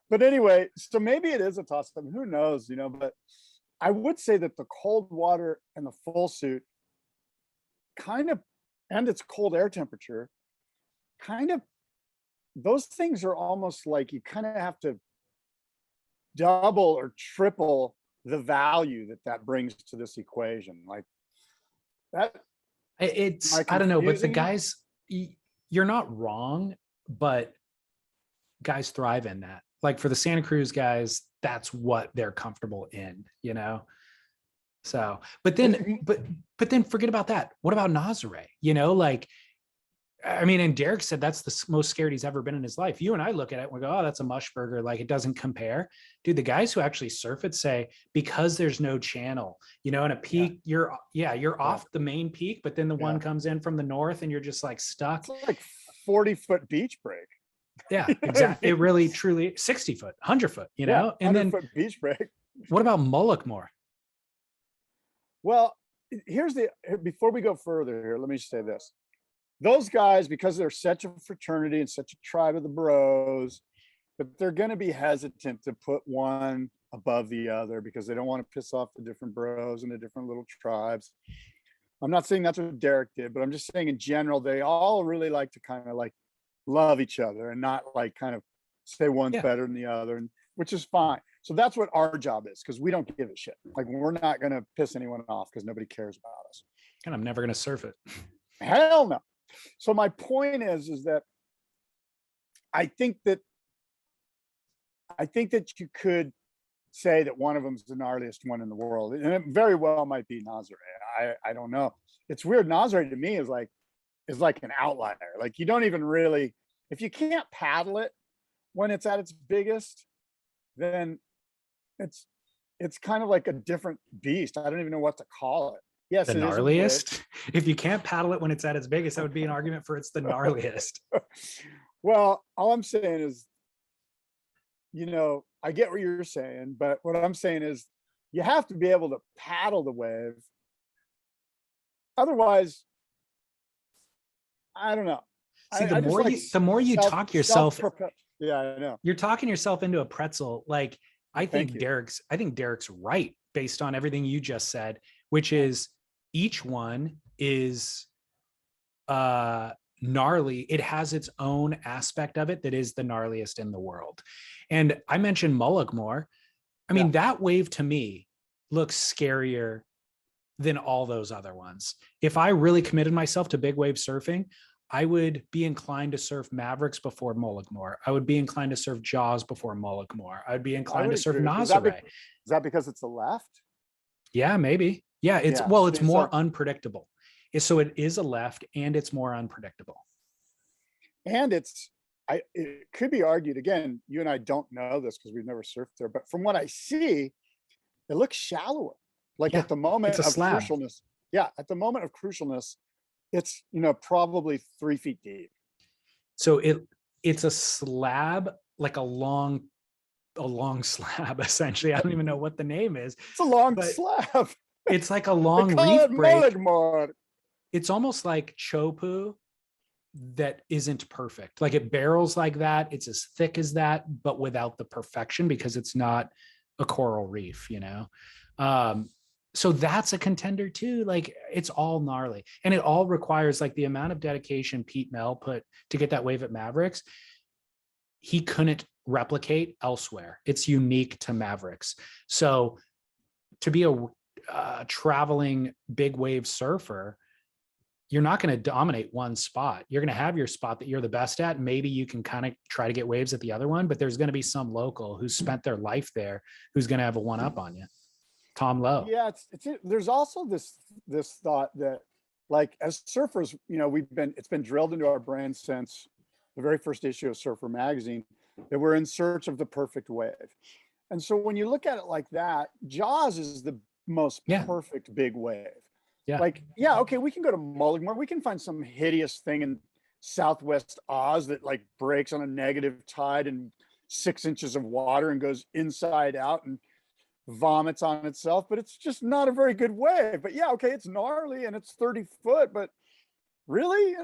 But anyway, so maybe it is a toss-up. Who knows, but I would say that the cold water and the full suit and its cold air temperature, those things are almost like you kind of have to double or triple the value that brings to this equation. Like that. I don't know, but the guys, you're not wrong, but guys thrive in that. Like for the Santa Cruz guys, that's what they're comfortable in, So, but then forget about that. What about Nazare? And Derek said that's the most scared he's ever been in his life. You and I look at it and we go, oh, that's a mush burger. Like it doesn't compare. Dude, the guys who actually surf it say, because there's no channel, in a peak, you're off the main peak, but then the one comes in from the north and you're just like stuck. It's like 40-foot beach break. Yeah, exactly. It really, truly 60 foot, 100 foot, and then beach break. What about Mullaghmore? Well, before we go further here, let me just say this. Those guys, because they're such a fraternity and such a tribe of the bros, but they're going to be hesitant to put one above the other because they don't want to piss off the different bros and the different little tribes. I'm not saying that's what Derek did, but I'm just saying in general, they all really like to kind of like love each other and not like kind of say one's better than the other, and which is fine. So that's what our job is, because we don't give a shit. Like we're not going to piss anyone off because nobody cares about us. And I'm never going to surf it. Hell no. So my point is that I think that you could say that one of them is the gnarliest one in the world, and it very well might be Nazare. I don't know. It's weird. Nazare to me is like an outlier. Like you don't even really, if you can't paddle it when it's at its biggest, then it's kind of like a different beast. I don't even know what to call it. Yes, the gnarliest. If you can't paddle it when it's at its biggest, that would be an argument for it's the gnarliest. Well, all I'm saying is, I get what you're saying, but what I'm saying is you have to be able to paddle the wave otherwise, I don't know. See, I just like the more you talk yourself, yeah, I know. you're talking yourself into a pretzel. Like Thank you. I think Derek's right based on everything you just said, which is each one is gnarly. It has its own aspect of it that is the gnarliest in the world. And I mentioned Mullaghmore. I mean, that wave to me looks scarier than all those other ones. If I really committed myself to big wave surfing, I would be inclined to surf Mavericks before Mullaghmore. I would be inclined to surf Jaws before Mullaghmore. I would be inclined to surf Nazare. Is that because it's the left? Yeah, maybe. Yeah, it's more unpredictable. So it is a left and it's more unpredictable. And it could be argued, again, you and I don't know this because we've never surfed there, but from what I see, it looks shallower. Like at the moment of crucialness. Yeah, at the moment of crucialness, it's, probably 3 feet deep. So it's a slab, like a long slab, essentially. I don't even know what the name is. It's a long slab. It's like a long reef break. Mullaghmore. It's almost like Chopu that isn't perfect. Like it barrels like that. It's as thick as that, but without the perfection because it's not a coral reef, So that's a contender too. Like it's all gnarly and it all requires like the amount of dedication Pete Mel put to get that wave at Mavericks. He couldn't replicate elsewhere. It's unique to Mavericks. So to be a traveling big wave surfer, you're not going to dominate one spot. You're going to have your spot that you're the best at. Maybe you can kind of try to get waves at the other one, but there's going to be some local who's spent their life there who's going to have a one up on you. Tom Lowe. Yeah, there's also this thought that, like, as surfers, it's been drilled into our brain since the very first issue of Surfer magazine that we're in search of the perfect wave. And so when you look at it like that, Jaws is the most perfect big wave. Yeah. Like, okay, we can go to Mullaghmore. We can find some hideous thing in Southwest Oz that like breaks on a negative tide and 6 inches of water and goes inside out and vomits on itself, but it's just not a very good wave. But okay, it's gnarly and it's 30 foot, but really,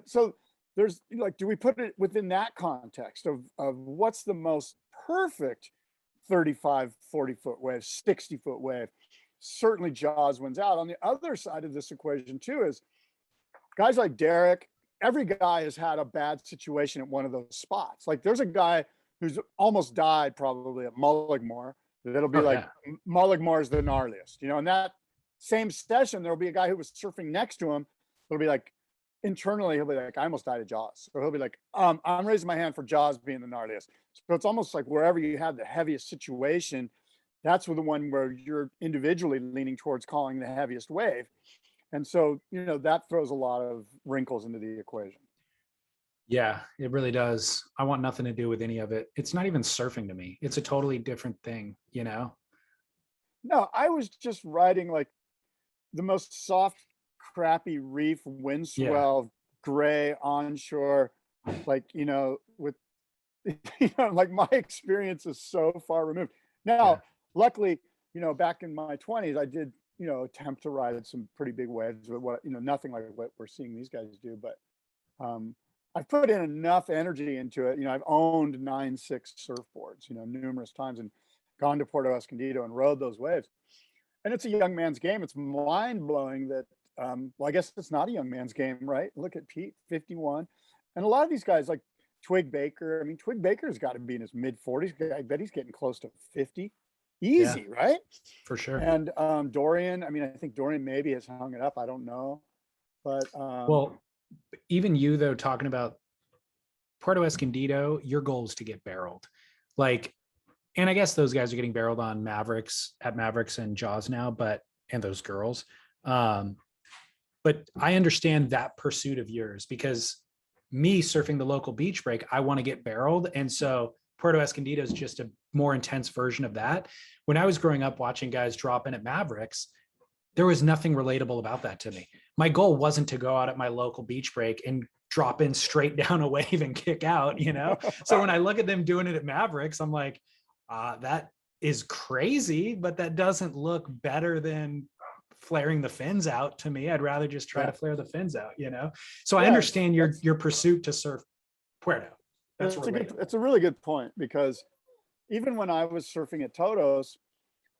so there's like, do we put it within that context of what's the most perfect 35, 40 foot wave, 60 foot wave? Certainly Jaws wins out. On the other side of this equation too is guys like Derek. Every guy has had a bad situation at one of those spots. Like there's a guy who's almost died probably at Mullaghmore. That'll be Mullaghmore is the gnarliest, in that same session, there'll be a guy who was surfing next to him. It'll be like, internally, he'll be like, I almost died of Jaws. So he'll be like, I'm raising my hand for Jaws being the gnarliest. So it's almost like wherever you have the heaviest situation, that's the one where you're individually leaning towards calling the heaviest wave. And so, that throws a lot of wrinkles into the equation. Yeah, it really does. I want nothing to do with any of it. It's not even surfing to me. It's a totally different thing, No, I was just riding like the most soft, crappy reef, wind swell, gray onshore, like, with, like my experience is so far removed. Now, luckily, back in my 20s, I did, attempt to ride some pretty big waves, but nothing like what we're seeing these guys do. But I've put in enough energy into it. I've owned 9.6 surfboards, numerous times and gone to Puerto Escondido and rode those waves. And it's a young man's game. It's mind blowing that, I guess it's not a young man's game, right? Look at Pete, 51. And a lot of these guys like Twig Baker. I mean, Twig Baker's got to be in his mid 40s. I bet he's getting close to 50. Easy, right? For sure. And Dorian, I think Dorian maybe has hung it up. I don't know. But well, even you though, talking about Puerto Escondido, your goal is to get barreled. And I guess those guys are getting barreled on Mavericks and Jaws now, and those girls. But I understand that pursuit of yours because me surfing the local beach break, I want to get barreled. And so Puerto Escondido is just a more intense version of that. When I was growing up watching guys drop in at Mavericks, there was nothing relatable about that to me. My goal wasn't to go out at my local beach break and drop in straight down a wave and kick out, So when I look at them doing it at Mavericks, I'm like, that is crazy, but that doesn't look better than flaring the fins out to me. I'd rather just try Yeah. to flare the fins out, you know? So I Yeah, understand that's- your pursuit to surf Puerto. That's relatable. it's a really good point, because even when I was surfing at Toto's,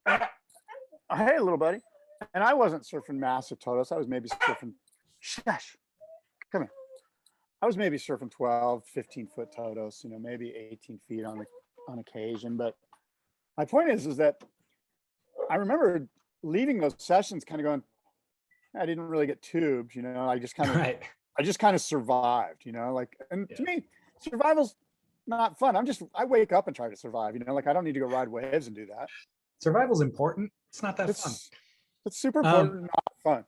hey, little buddy, and I wasn't surfing massive Toto's. I was maybe surfing, shush, come here. I was maybe surfing 12, 15-foot Toto's, you know, maybe 18 feet on occasion. But my point is that I remember leaving those sessions kind of going, I didn't really get tubed, you know, I just kind of, Right. I just kind of survived, you know, like, and to me, survival's not fun. I wake up and try to survive, you know, like I don't need to go ride waves and do that. Survival's important. It's not that fun. It's super important, not fun.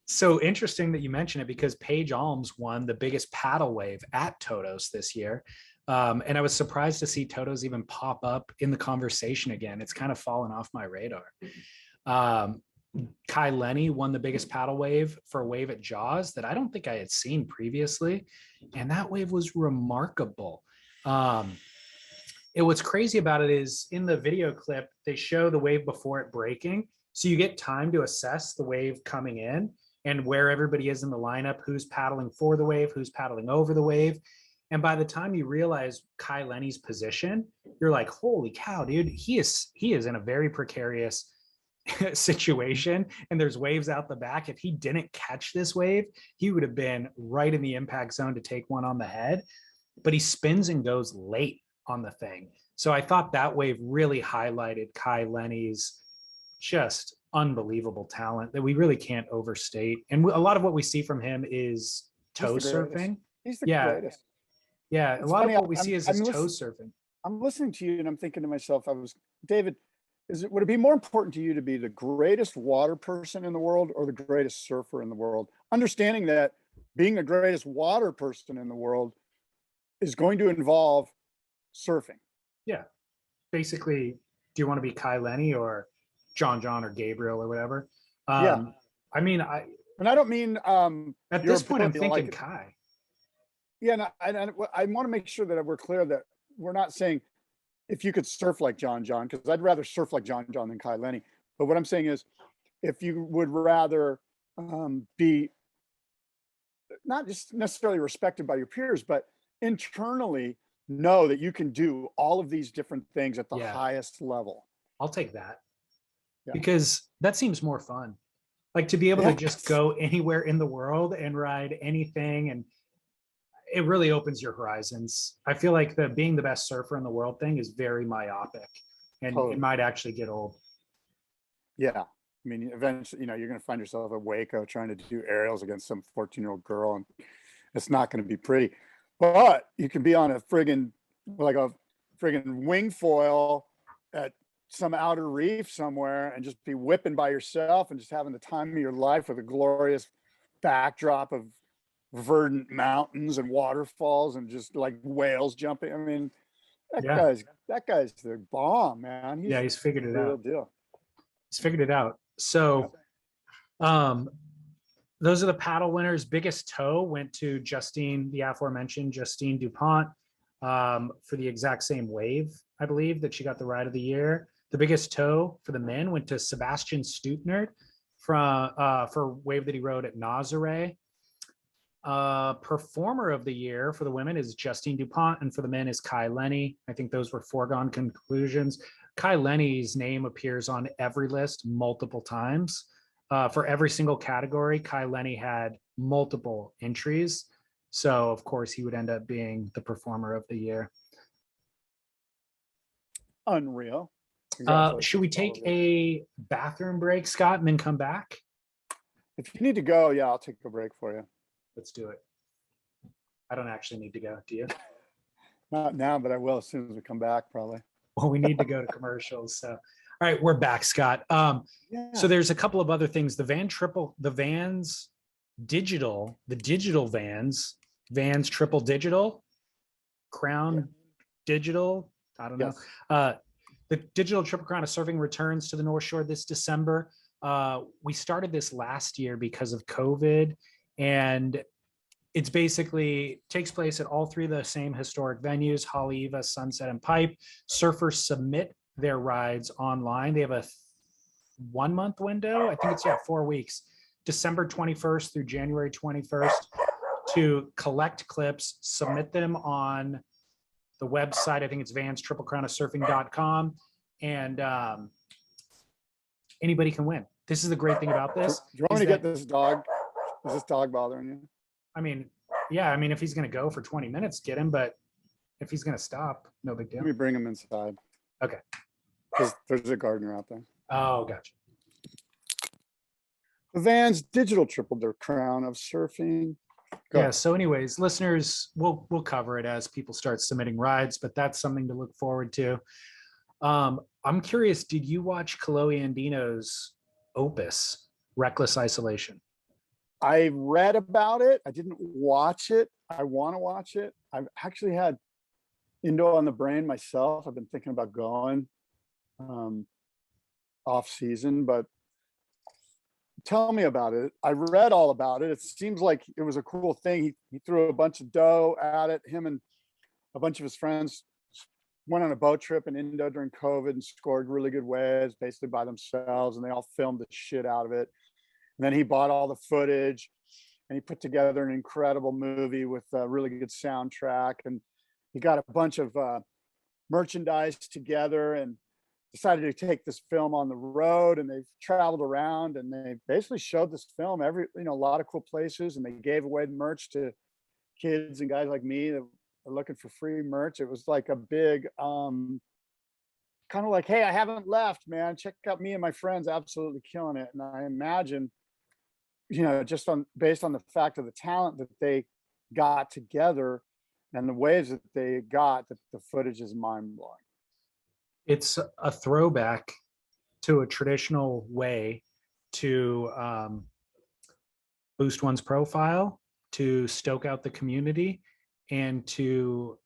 So interesting that you mention it, because Paige Alms won the biggest paddle wave at Toto's this year. And I was surprised to see Toto's even pop up in the conversation again. It's kind of fallen off my radar. Kai Lenny won the biggest paddle wave for a wave at Jaws that I don't think I had seen previously. And that wave was remarkable. What's crazy about it is in the video clip, they show the wave before it breaking. So you get time to assess the wave coming in and where everybody is in the lineup, who's paddling for the wave, who's paddling over the wave. And by the time you realize Kai Lenny's position, you're like, holy cow, dude, he is in a very precarious situation, and there's waves out the back. If he didn't catch this wave, he would have been right in the impact zone to take one on the head, but he spins and goes late on the thing. So I thought that wave really highlighted Kai Lenny's just unbelievable talent that we really can't overstate. And a lot of what we see from him is toe surfing. He's the greatest. Yeah, It's a lot funny, of what we see is his toe surfing. I'm listening to you and I'm thinking to myself, David, would it be more important to you to be the greatest water person in the world or the greatest surfer in the world? Understanding that being the greatest water person in the world is going to involve surfing. Yeah. Basically, do you want to be Kai Lenny or John or Gabriel or whatever? Yeah. I mean, and I don't mean at this point I'm thinking Kai. Yeah, and I want to make sure that we're clear that we're not saying if you could surf like John, because I'd rather surf like John than Kai Lenny. But what I'm saying is, if you would rather be not just necessarily respected by your peers, but internally know that you can do all of these different things at the highest level. I'll take that because that seems more fun. Like to be able to just go anywhere in the world and ride anything, and it really opens your horizons. I feel like being the best surfer in the world thing is very myopic, and it might actually get old. Yeah. I mean, eventually, you're going to find yourself at Waco trying to do aerials against some 14-year-old girl, and it's not going to be pretty. But you can be on a friggin' wing foil at some outer reef somewhere and just be whipping by yourself and just having the time of your life with a glorious backdrop of verdant mountains and waterfalls and just like whales jumping. I mean, that guy's the bomb, man. He's figured it out. Deal. He's figured it out. So, those are the paddle winners. Biggest toe went to the aforementioned Justine Dupont, for the exact same wave, I believe, that she got the ride of the year. The biggest toe for the men went to Sebastian Stutner for a wave that he rode at Nazare. Performer of the year for the women is Justine Dupont, and for the men is Kai Lenny. I think those were foregone conclusions. Kai Lenny's name appears on every list multiple times. For every single category, Kai Lenny had multiple entries. So, of course, he would end up being the performer of the year. Unreal. Should we take a bathroom break, Scott, and then come back? If you need to go, I'll take a break for you. Let's do it. I don't actually need to go. Do you? Not now, but I will as soon as we come back, probably. Well, we need to go to commercials. So, all right, we're back, Scott. So there's a couple of other things. The Vans digital Vans triple digital, Crown digital. I don't know. The digital Triple Crown of Surfing returns to the North Shore this December. We started this last year because of COVID, and it's basically takes place at all three of the same historic venues, Haleiwa, Sunset, and Pipe. Surfers submit their rides online. They have 1 month window. I think it's 4 weeks, December 21st through January 21st, to collect clips, submit them on the website. I think it's vanstriplecrownofsurfing.com, and anybody can win. This is the great thing about this. Do you want me to get this dog? Is this dog bothering you? I mean, yeah, I mean, if he's going to go for 20 minutes, get him. But if he's going to stop, no big deal. Let me bring him inside. Okay. There's a gardener out there. Oh, gotcha. The Vans Digital tripled their crown of surfing. Go Yeah. ahead. So anyways, listeners, we'll cover it as people start submitting rides, but that's something to look forward to. I'm curious, did you watch Kolohe Andino's opus, Reckless Isolation? I read about it. I didn't watch it. I want to watch it. I've actually had Indo on the brain myself. I've been thinking about going off season, but tell me about it. I read all about it. It seems like it was a cool thing. He threw a bunch of dough at it. Him and a bunch of his friends went on a boat trip in Indo during COVID and scored really good waves basically by themselves, and they all filmed the shit out of it. And then he bought all the footage and he put together an incredible movie with a really good soundtrack. And he got a bunch of merchandise together and decided to take this film on the road. And they've traveled around and they basically showed this film a lot of cool places. And they gave away the merch to kids and guys like me that are looking for free merch. It was like a big, kind of like, hey, I haven't left, man. Check out me and my friends absolutely killing it. And I imagine, just based on the fact of the talent that they got together and the waves that they got, that the footage is mind blowing. It's a throwback to a traditional way to boost one's profile, to stoke out the community, and to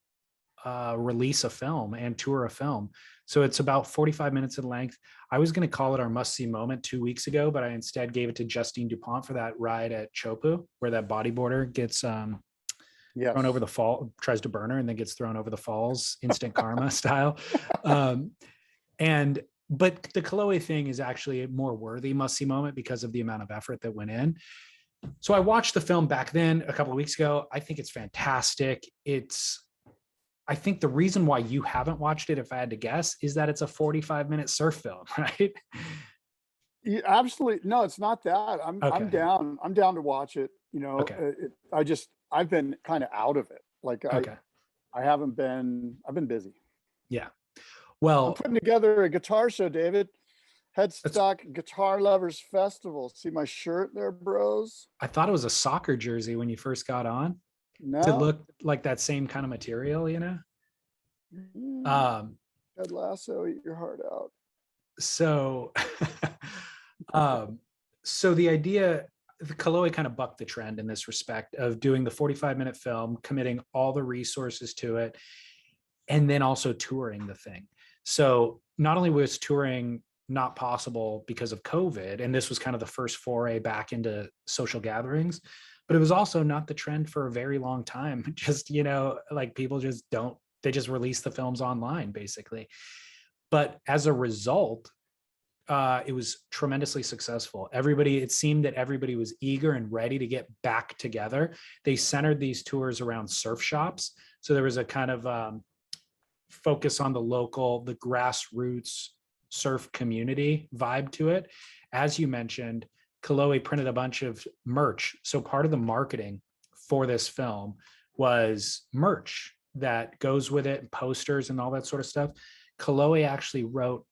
release a film and tour a film. So it's about 45 minutes in length. I was going to call it our must-see moment 2 weeks ago, but I instead gave it to Justine Dupont for that ride at Chopu, where that bodyboarder gets thrown over the fall, tries to burn her, and then gets thrown over the falls, instant karma style. But the Kolohe thing is actually a more worthy must-see moment because of the amount of effort that went in. So I watched the film back then a couple of weeks ago. I think it's fantastic. I think the reason why you haven't watched it, if I had to guess, is that it's a 45-minute surf film, right? Yeah, absolutely. No, it's not that. I'm down. I'm down to watch it. Okay. I've been kind of out of it. Like Okay. I've been busy. Yeah. I'm Well, putting together a guitar show, David. Headstock Guitar Lovers Festival. See my shirt there, bros? I thought it was a soccer jersey when you first got on. No. To look like that same kind of material, Ted Lasso, eat your heart out. So so the idea, the Kolohe kind of bucked the trend in this respect of doing the 45-minute film, committing all the resources to it, and then also touring the thing. So not only was touring not possible because of COVID, and this was kind of the first foray back into social gatherings, but it was also not the trend for a very long time. Just, like people just they just release the films online basically. But as a result, it was tremendously successful. It seemed that everybody was eager and ready to get back together. They centered these tours around surf shops. So there was a kind of focus on the grassroots surf community vibe to it. As you mentioned, Kolohe printed a bunch of merch. So part of the marketing for this film was merch that goes with it, posters and all that sort of stuff. Kolohe actually wrote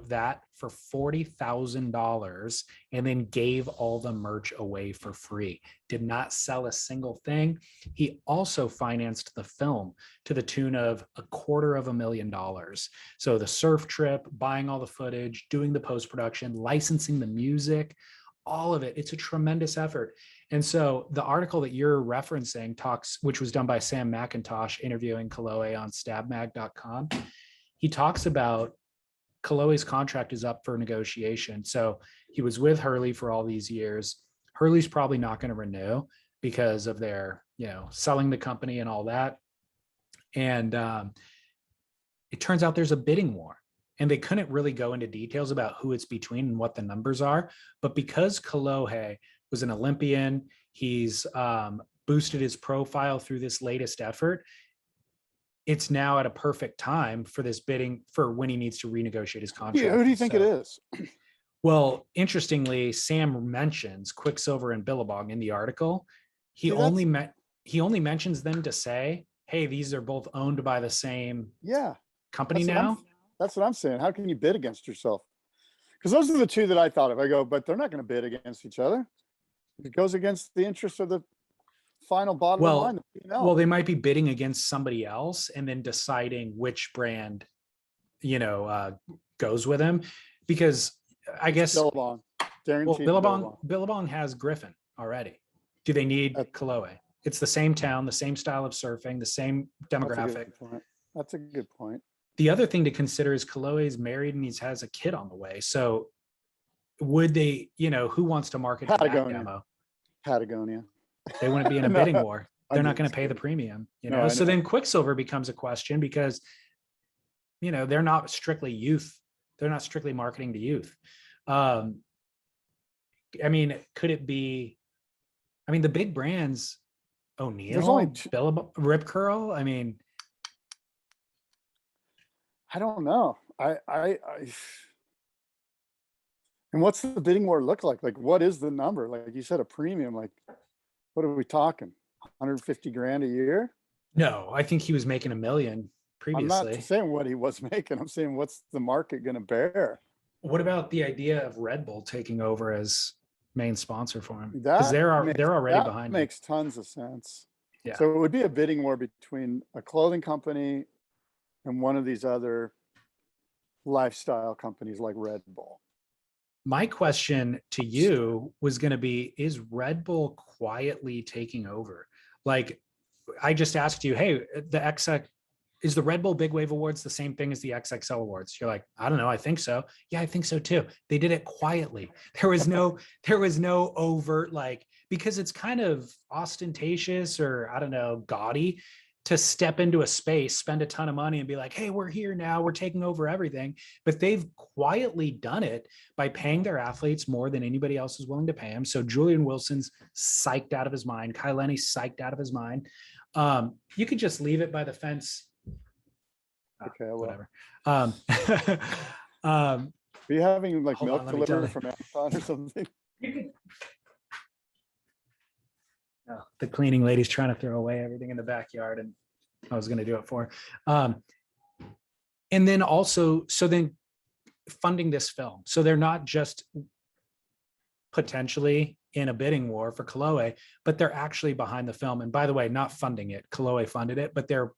that for $40,000 and then gave all the merch away for free. Did not sell a single thing. He also financed the film to the tune of $250,000. So the surf trip, buying all the footage, doing the post-production, licensing the music, all of it. It's a tremendous effort. And so the article that you're referencing which was done by Sam McIntosh interviewing Kolohe on stabmag.com. He talks about Kolohe's contract is up for negotiation. So he was with Hurley for all these years. Hurley's probably not going to renew because of their, selling the company and all that. And it turns out there's a bidding war. and they couldn't really go into details about who it's between and what the numbers are. But because Kolohe was an Olympian, he's boosted his profile through this latest effort. It's now at a perfect time for this bidding for when he needs to renegotiate his contract. Yeah, who do you think it is? Well, interestingly, Sam mentions Quicksilver and Billabong in the article. He See, only mentions them to say, hey, these are both owned by the same company now. That's what I'm saying. How can you bid against yourself? Because those are the two that I thought of. I go, but they're not going to bid against each other. It goes against the interest of the final bottom line. Well, they might be bidding against somebody else and then deciding which brand, goes with them. Because I guess Billabong. Billabong has Griffin already. Do they need Kolohe? It's the same town, the same style of surfing, the same demographic. That's a good point. The other thing to consider is Kolohe is married and he has a kid on the way. So would they, who wants to market that demo? Patagonia. They wouldn't be in a bidding war. They're not going to pay the premium, So then Quicksilver becomes a question because, they're not strictly youth. They're not strictly marketing to youth. Could it be, the big brands, O'Neill, Billabong, Rip Curl. I don't know. And what's the bidding war look like? Like, what is the number? Like you said, a premium, like, what are we talking? 150 grand a year? No, I think he was making $1 million previously. I'm not saying what he was making. I'm saying, what's the market going to bear? What about the idea of Red Bull taking over as main sponsor for him? Because they're already behind him. That makes tons of sense. Yeah. So it would be a bidding war between a clothing company and one of these other lifestyle companies like Red Bull. My question to you was going to be, is Red Bull quietly taking over? Like, I just asked you, hey, is the Red Bull Big Wave Awards the same thing as the XXL Awards? You're like, I don't know. I think so. Yeah, I think so too. They did it quietly. There was no overt, because it's kind of ostentatious or I don't know, gaudy to step into a space, spend a ton of money and be like, hey, we're here now. We're taking over everything. But they've quietly done it by paying their athletes more than anybody else is willing to pay them. So Julian Wilson's psyched out of his mind. Kai Lenny's psyched out of his mind. You could just leave it by the fence. Okay, whatever. Are you having milk delivered from Amazon or something? The cleaning lady's trying to throw away everything in the backyard, and I was going to do it for her. And then also, funding this film. So they're not just potentially in a bidding war for Kolohe, but they're actually behind the film. And by the way, not funding it. Kolohe funded it, but they're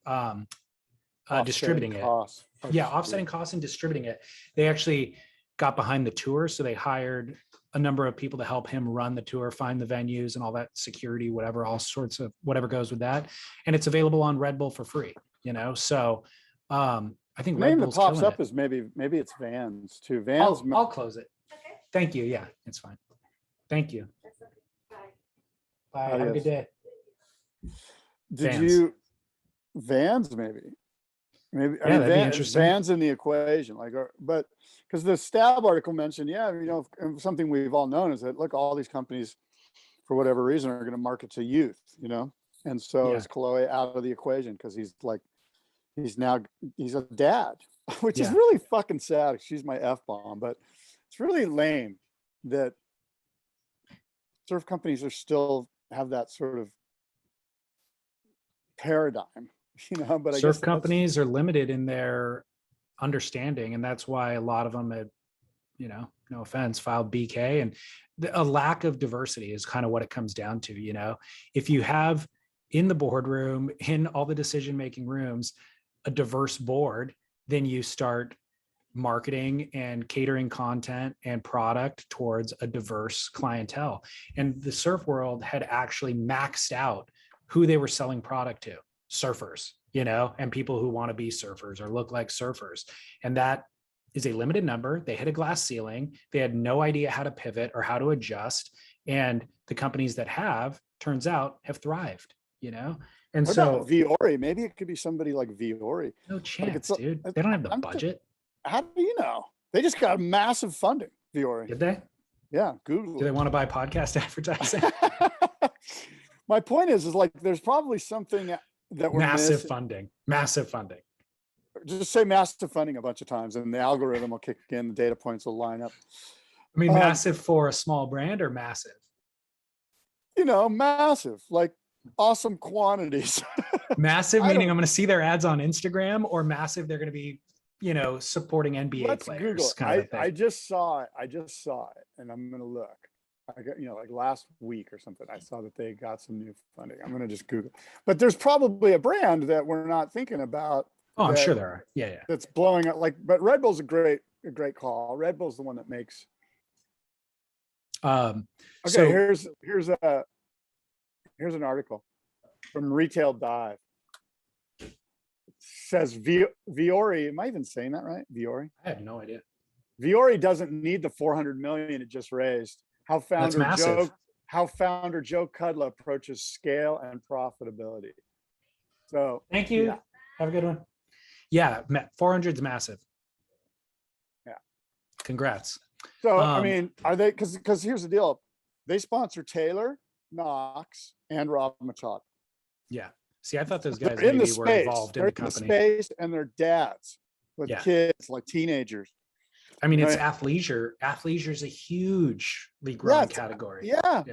distributing it. Offsetting costs and distributing it. They actually got behind the tour. So they hired a number of people to help him run the tour, find the venues and all that security, whatever, all sorts of whatever goes with that. And it's available on Red Bull for free, So I think the name that pops up is maybe it's Vans too. Vans. I'll close it. Okay. Thank you. Yeah, it's fine. Thank you. Bye. Have a good day. Vans maybe? Maybe that'd be interesting. Vans in the equation, but because the Stab article mentioned, something we've all known is that look, all these companies, for whatever reason, are going to market to youth, and so is Kolohe out of the equation because he's a dad, which is really fucking sad. Excuse my F-bomb, but it's really lame that surf companies are still have that sort of paradigm. But surf companies are limited in their understanding, and that's why a lot of them had, no offense, filed BK, and a lack of diversity is kind of what it comes down to. If you have in the boardroom, in all the decision-making rooms, a diverse board, then you start marketing and catering content and product towards a diverse clientele. And the surf world had actually maxed out who they were selling product to. Surfers, and people who want to be surfers or look like surfers. And that is a limited number. They hit a glass ceiling. They had no idea how to pivot or how to adjust. And the companies that turns out, have thrived, And what so about Viore, maybe it could be somebody like Viore. No chance, dude. They don't have the budget. How do you know? They just got massive funding, Viore. Did they? Yeah, Google. Do they want to buy podcast advertising? My point is like there's probably something that we're Massive missing. funding. Massive funding. Just say massive funding a bunch of times, and the algorithm will kick in. The data points will line up. I mean, massive for a small brand or massive? Massive, like awesome quantities. Massive meaning I'm going to see their ads on Instagram, or massive they're going to be, supporting NBA Let's players. Google. Kind of a thing. I just saw it, and I'm going to look. I got, like last week or something, I saw that they got some new funding. I'm going to just Google. But there's probably a brand that we're not thinking about. Oh, I'm sure there are. Yeah. That's blowing up. But Red Bull's a great call. Red Bull's the one that makes. Okay, so here's an article from Retail Dive. It says Viore. Am I even saying that right? Viore. I have no idea. Viore doesn't need the 400 million it just raised. How founder Joe Kudla approaches scale and profitability. So thank you. Yeah. Have a good one. Yeah, 400 is massive. Yeah. Congrats. So I mean, are they? Because here's the deal: they sponsor Taylor, Knox, and Rob Machado. Yeah. See, I thought those guys They're maybe were involved in the company. Space, and they're dads with kids, like teenagers. I mean, it's athleisure. Athleisure is a hugely growing category. Yeah.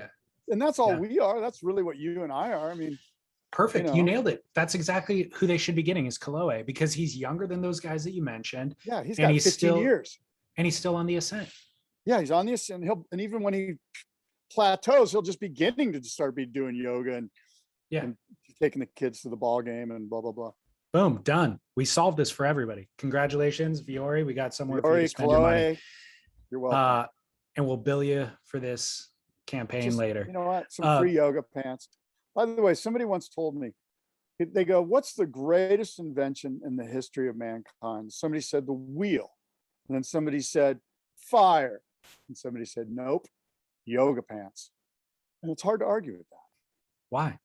And that's all we are. That's really what you and I are. I mean, perfect. You nailed it. That's exactly who they should be getting is Kolohe, because he's younger than those guys that you mentioned. Yeah, he's got 15 years. And he's still on the ascent. Yeah, he's on the ascent. And even when he plateaus, he'll just be beginning to start doing yoga and taking the kids to the ball game and blah, blah, blah. Boom, done. We solved this for everybody. Congratulations, Viore. We got somewhere for you to spend your money. You're welcome. And we'll bill you for this campaign later. You know what? Some free yoga pants. By the way, somebody once told me, they go, what's the greatest invention in the history of mankind? Somebody said the wheel. And then somebody said fire. And somebody said, nope, yoga pants. And it's hard to argue with that. Why?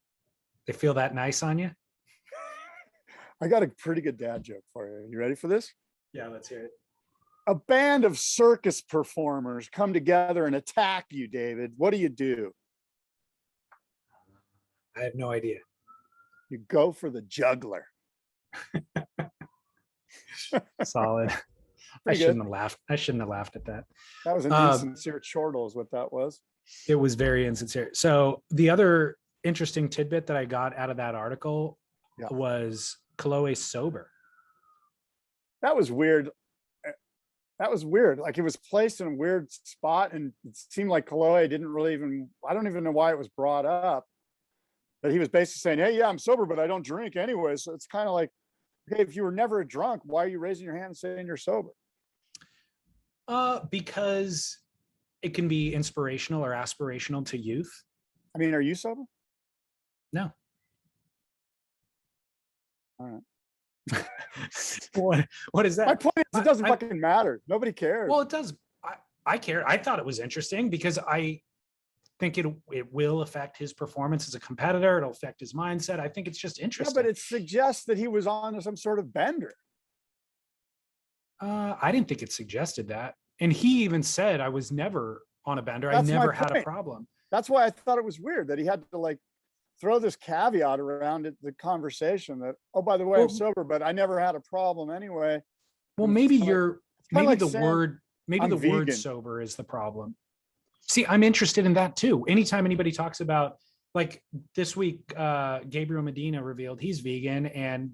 They feel that nice on you? I got a pretty good dad joke for you. You ready for this? Yeah, let's hear it. A band of circus performers come together and attack you, David. What do? I have no idea. You go for the juggler. Solid. I shouldn't have laughed. I shouldn't have laughed at that. That was an insincere chortle is what that was. It was very insincere. So the other interesting tidbit that I got out of that article was Kolohe sober. That was weird. Like it was placed in a weird spot, and it seemed like Kolohe didn't really I don't even know why it was brought up. But he was basically saying, hey, yeah, I'm sober, but I don't drink anyway. So it's kind of like, okay, if you were never a drunk, why are you raising your hand and saying you're sober? Because it can be inspirational or aspirational to youth. I mean, are you sober? No. All right. What is that? My point is, it doesn't fucking matter. Nobody cares. Well, it does. I care. I thought it was interesting because I think it will affect his performance as a competitor. It'll affect his mindset. I think it's just interesting. Yeah, but it suggests that he was on some sort of bender. I didn't think it suggested that. And he even said, I was never on a bender. I never had a problem. That's why I thought it was weird that he had to throw this caveat around the conversation that, oh, by the way, I'm sober, but I never had a problem anyway. Well, maybe the word sober is the problem. See, I'm interested in that too. Anytime anybody talks about, like this week, Gabriel Medina revealed he's vegan, and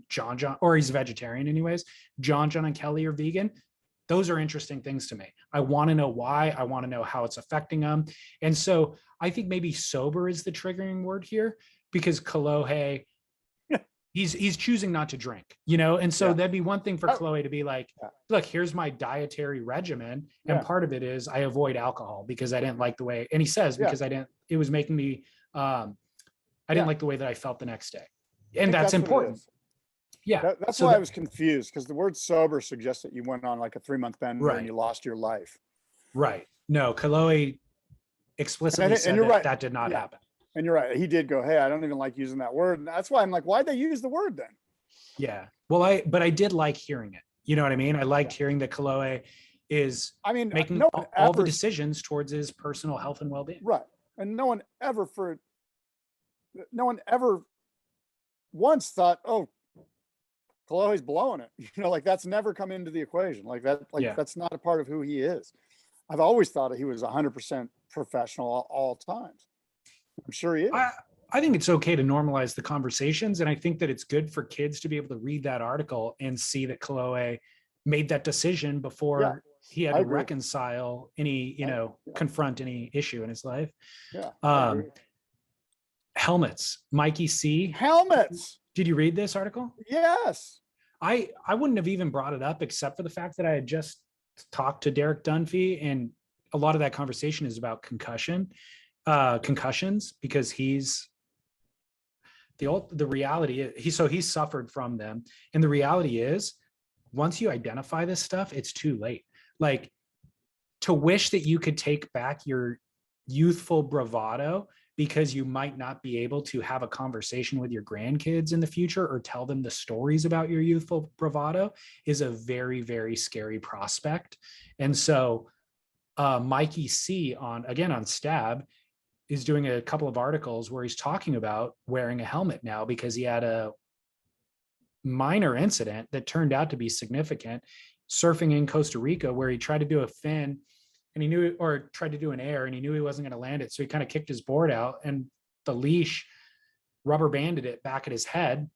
or he's a vegetarian anyways. John and Kelly are vegan. Those are interesting things to me. I want to know why. I want to know how it's affecting them. And so I think maybe sober is the triggering word here, because Kolohe, he's choosing not to drink, and so that'd be one thing for Kolohe to be like, look, here's my dietary regimen. And part of it is I avoid alcohol because I didn't like the way, and he says, because it was making me, I didn't like the way that I felt the next day. And that's important. Yeah. That's why I was confused, because the word sober suggests that you went on like a 3-month bender and you lost your life. Right. No, Kolohe explicitly said that did not happen. And you're right. He did go, hey, I don't even like using that word. And that's why I'm like, why'd they use the word then? Yeah. Well, but I did like hearing it. You know what I mean? I liked hearing that Kolohe is I mean, making no one all the ever, decisions towards his personal health and well-being. right. And no one ever once thought, oh, Kolohe's blowing it. Like that's never come into the equation. Like Yeah. that's not a part of who he is. I've always thought that he was 100% professional all times. I'm sure he is. I think it's okay to normalize the conversations. And I think that it's good for kids to be able to read that article and see that Kolohe made that decision before he had to reconcile any, confront any issue in his life. Yeah. Helmets, Mikey C. Helmets. Did you read this article? Yes. I wouldn't have even brought it up except for the fact that I had just talked to Derek Dunphy, and a lot of that conversation is about concussions, because he's the reality. He suffered from them, and the reality is, once you identify this stuff, it's too late. Like, to wish that you could take back your youthful bravado because you might not be able to have a conversation with your grandkids in the future or tell them the stories about your youthful bravado is a very, very scary prospect. And so Mikey C on Stab is doing a couple of articles where he's talking about wearing a helmet now because he had a minor incident that turned out to be significant surfing in Costa Rica, where he tried to do a fin and tried to do an air and he knew he wasn't going to land it. So he kind of kicked his board out and the leash rubber banded it back at his head,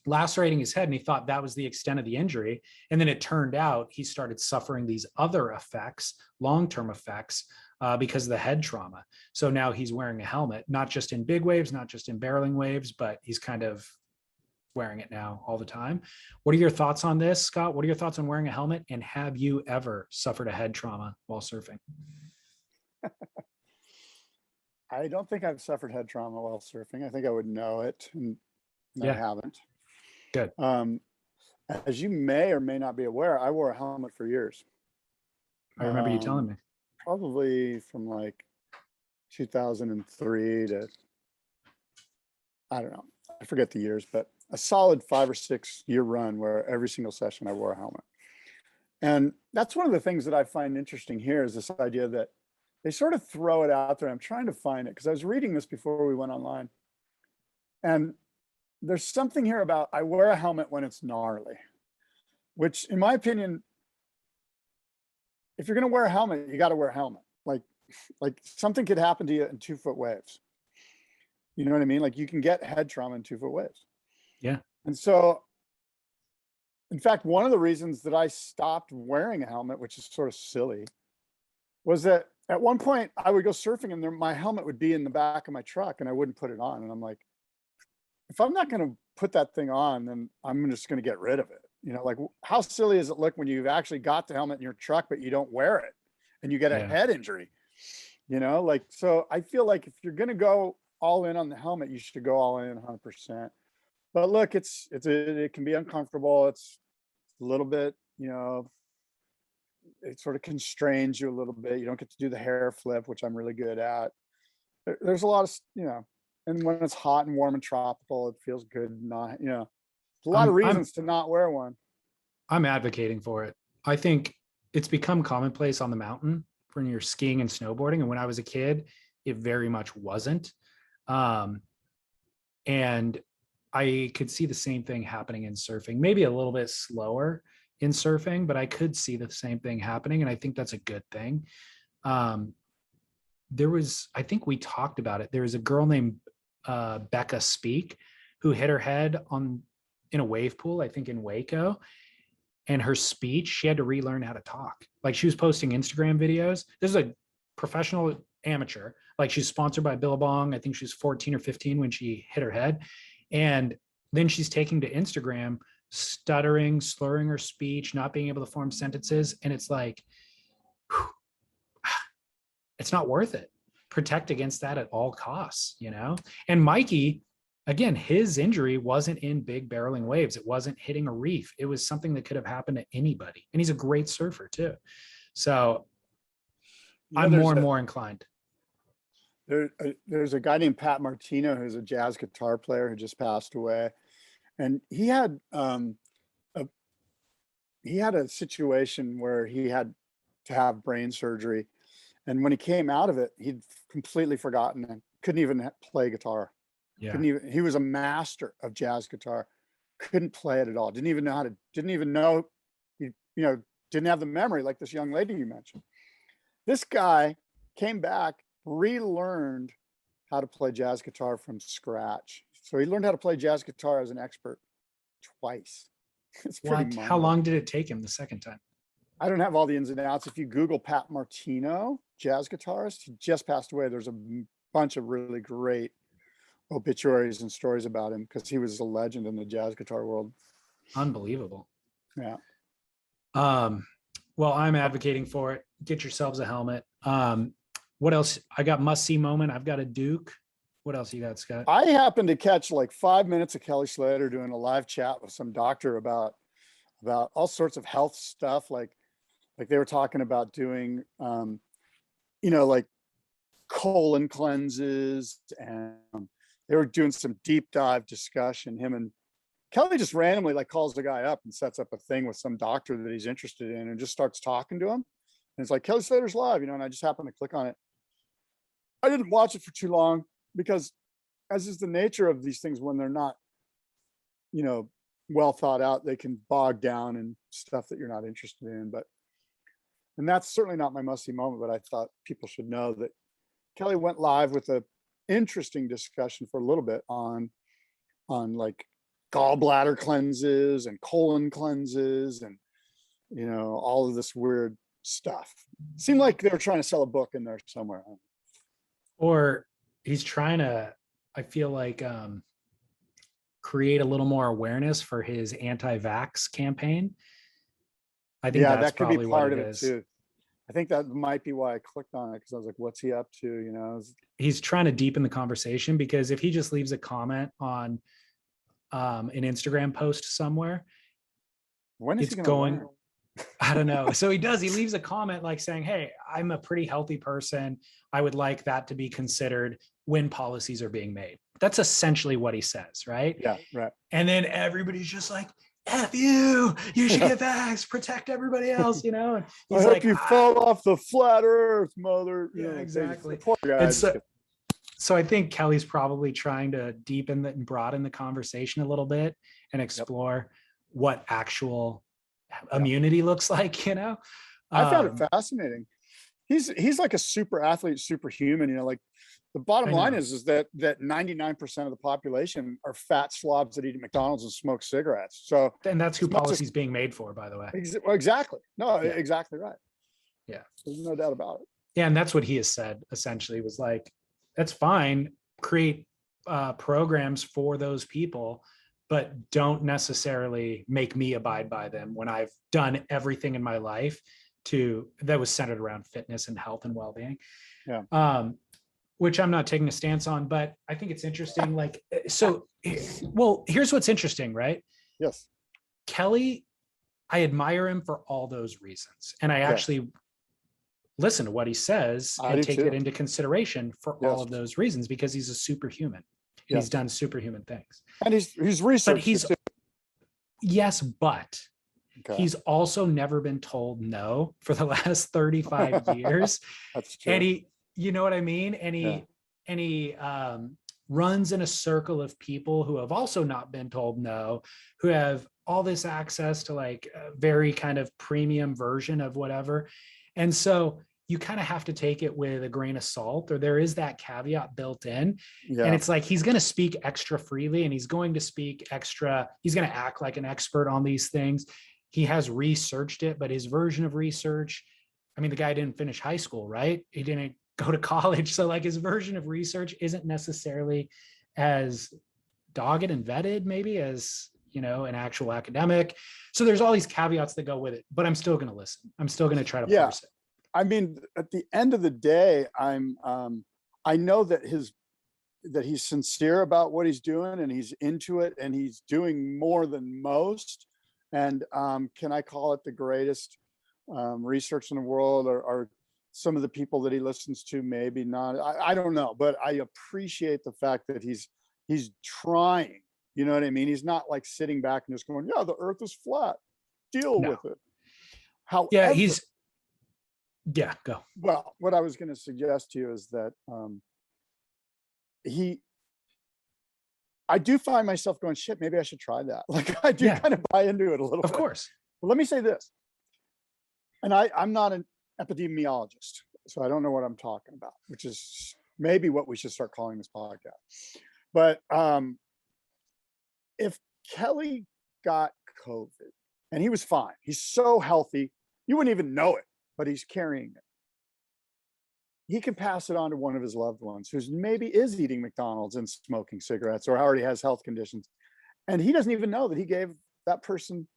lacerating his head. And he thought that was the extent of the injury. And then it turned out he started suffering these other effects, long-term effects, because of the head trauma. So now he's wearing a helmet, not just in big waves, not just in barreling waves, but he's kind of wearing it now all the time. What are your thoughts on this, Scott? What are your thoughts on wearing a helmet? And have you ever suffered a head trauma while surfing? I don't think I've suffered head trauma while surfing. I think I would know it, and I haven't. Good. As you may or may not be aware, I wore a helmet for years. I remember you telling me. Probably from like 2003 to, I don't know, I forget the years, but a solid 5 or 6 year run where every single session I wore a helmet. And that's one of the things that I find interesting here is this idea that they sort of throw it out there. I'm trying to find it because I was reading this before we went online. And there's something here about I wear a helmet when it's gnarly, which in my opinion, if you're going to wear a helmet, you got to wear a helmet. Like something could happen to you in 2-foot waves. You know what I mean? Like you can get head trauma in 2-foot waves. Yeah. And so, in fact, one of the reasons that I stopped wearing a helmet, which is sort of silly, was that at one point I would go surfing and my helmet would be in the back of my truck and I wouldn't put it on. And I'm like, if I'm not going to put that thing on, then I'm just going to get rid of it. Like how silly does it look when you've actually got the helmet in your truck, but you don't wear it and you get a head injury, so I feel like if you're going to go all in on the helmet, you should go all in 100%. But look, it can be uncomfortable. It's a little bit, it sort of constrains you a little bit. You don't get to do the hair flip, which I'm really good at. There's a lot of, and when it's hot and warm and tropical, it feels good. Not, a lot of reasons to not wear one. I'm advocating for it. I think it's become commonplace on the mountain when you're skiing and snowboarding. And when I was a kid, it very much wasn't. And I could see the same thing happening in surfing, maybe a little bit slower in surfing, but I could see the same thing happening. And I think that's a good thing. I think we talked about it. There was a girl named Becca Speak who hit her head in a wave pool, I think in Waco. And her speech, she had to relearn how to talk. Like she was posting Instagram videos. This is a professional amateur. Like she's sponsored by Billabong. I think she was 14 or 15 when she hit her head. And then she's taking to Instagram, stuttering, slurring her speech, not being able to form sentences. And it's like, it's not worth it. Protect against that at all costs, And Mikey, again, his injury wasn't in big barreling waves. It wasn't hitting a reef. It was something that could have happened to anybody. And he's a great surfer too. So I'm more and more inclined. There's a guy named Pat Martino, who's a jazz guitar player who just passed away. And he had had a situation where he had to have brain surgery, and when he came out of it, he'd completely forgotten and couldn't even play guitar. Yeah. Couldn't even. He was a master of jazz guitar. Couldn't play it at all. Didn't even know how to. Didn't even know. You know, didn't have the memory like this young lady you mentioned. This guy came back, relearned how to play jazz guitar from scratch. So he learned how to play jazz guitar as an expert twice. It's pretty What? How mind-blowing. long did it take him the second time? I don't have all the ins and outs. If you Google Pat Martino, jazz guitarist, he just passed away. There's a bunch of really great obituaries and stories about him because he was a legend in the jazz guitar world. Unbelievable. Yeah. Well, I'm advocating for it. Get yourselves a helmet. What else? I got must-see moment. I've got a Duke. What else you got, Scott? I happened to catch like 5 minutes of Kelly Slater doing a live chat with some doctor about all sorts of health stuff. Like they were talking about doing, like colon cleanses, and they were doing some deep dive discussion. Him and Kelly just randomly like calls the guy up and sets up a thing with some doctor that he's interested in and just starts talking to him. And it's like, Kelly Slater's live, and I just happened to click on it. I didn't watch it for too long because, as is the nature of these things, when they're not, well thought out, they can bog down in stuff that you're not interested in. And that's certainly not my must-see moment, but I thought people should know that Kelly went live with a interesting discussion for a little bit on like gallbladder cleanses and colon cleanses and all of this weird stuff. It seemed like they were trying to sell a book in there somewhere. Or he's trying to, I feel like, create a little more awareness for his anti-vax campaign. I think that's that could probably be part what of it too. I think that might be why I clicked on it, because I was like, what's he up to? He's trying to deepen the conversation, because if he just leaves a comment on an Instagram post somewhere, when is it's he going, learn? I don't know. So he leaves a comment like saying, hey, I'm a pretty healthy person. I would like that to be considered when policies are being made. That's essentially what he says, right? Yeah, right. And then everybody's just like, F you should get vaxxed, protect everybody else, And he's I like, hope you fall off the flat earth, mother. Yeah, exactly. Poor guy. And so I think Kelly's probably trying to deepen and broaden the conversation a little bit and explore what actual immunity looks like, I found it fascinating. He's like a super athlete, superhuman, like the bottom line is that 99% of the population are fat slobs that eat McDonald's and smoke cigarettes. So, and that's who policy's being made for, by the way. Exactly. No, exactly right. Yeah. There's no doubt about it. Yeah. And that's what he has said, essentially, was like, that's fine. Create programs for those people, but don't necessarily make me abide by them when I've done everything in my life that was centered around fitness and health and well-being. Yeah. Which I'm not taking a stance on, but I think it's interesting. Here's what's interesting, right? Yes. Kelly, I admire him for all those reasons. And I actually listen to what he says and take it into consideration for all of those reasons, because he's a superhuman. He's done superhuman things. And he's researched. But he's also never been told no for the last 35 years. That's true. And you know what I mean? And he runs in a circle of people who have also not been told no, who have all this access to like a very kind of premium version of whatever. And so you kind of have to take it with a grain of salt, or there is that caveat built in. Yeah. And it's like, he's going to speak extra freely, and he's going to act like an expert on these things. He has researched it, but his version of research, I mean, the guy didn't finish high school, right? He didn't go to college. So like his version of research isn't necessarily as dogged and vetted maybe as, an actual academic. So there's all these caveats that go with it, but I'm still going to listen. I'm still going to try to parse it. I mean, at the end of the day, I know that he's sincere about what he's doing, and he's into it, and he's doing more than most. And can I call it the greatest research in the world, or some of the people that he listens to, maybe not. I don't know, but I appreciate the fact that he's trying. You know what I mean? He's not like sitting back and just going, yeah, the earth is flat. deal No. with it. However, yeah, go. well, what I was going to suggest to you is that I do find myself going, shit, maybe I should try that. Like I do Yeah. kind of buy into it a little Of bit. course. But let me say this, and I'm not an epidemiologist, so I don't know what I'm talking about, which is maybe what we should start calling this podcast. But if Kelly got COVID and he was fine, he's so healthy, you wouldn't even know it, but he's carrying it. He can pass it on to one of his loved ones who's maybe is eating McDonald's and smoking cigarettes or already has health conditions. And he doesn't even know that he gave that person.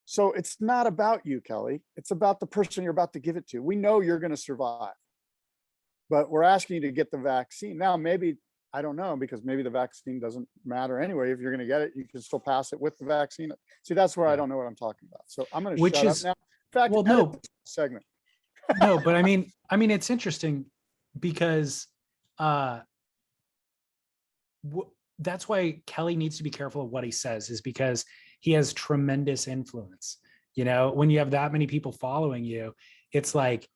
So it's not about you, Kelly. It's about the person you're about to give it to. We know you're going to survive, but we're asking you to get the vaccine. Now, maybe, I don't know, because maybe the vaccine doesn't matter anyway. If you're going to get it, you can still pass it with the vaccine. See, that's where I don't know what I'm talking about. So I'm going to shut up now. In fact, well, no segment. No, but I mean, it's interesting because that's why Kelly needs to be careful of what he says, is because he has tremendous influence. You know, when you have that many people following you, it's like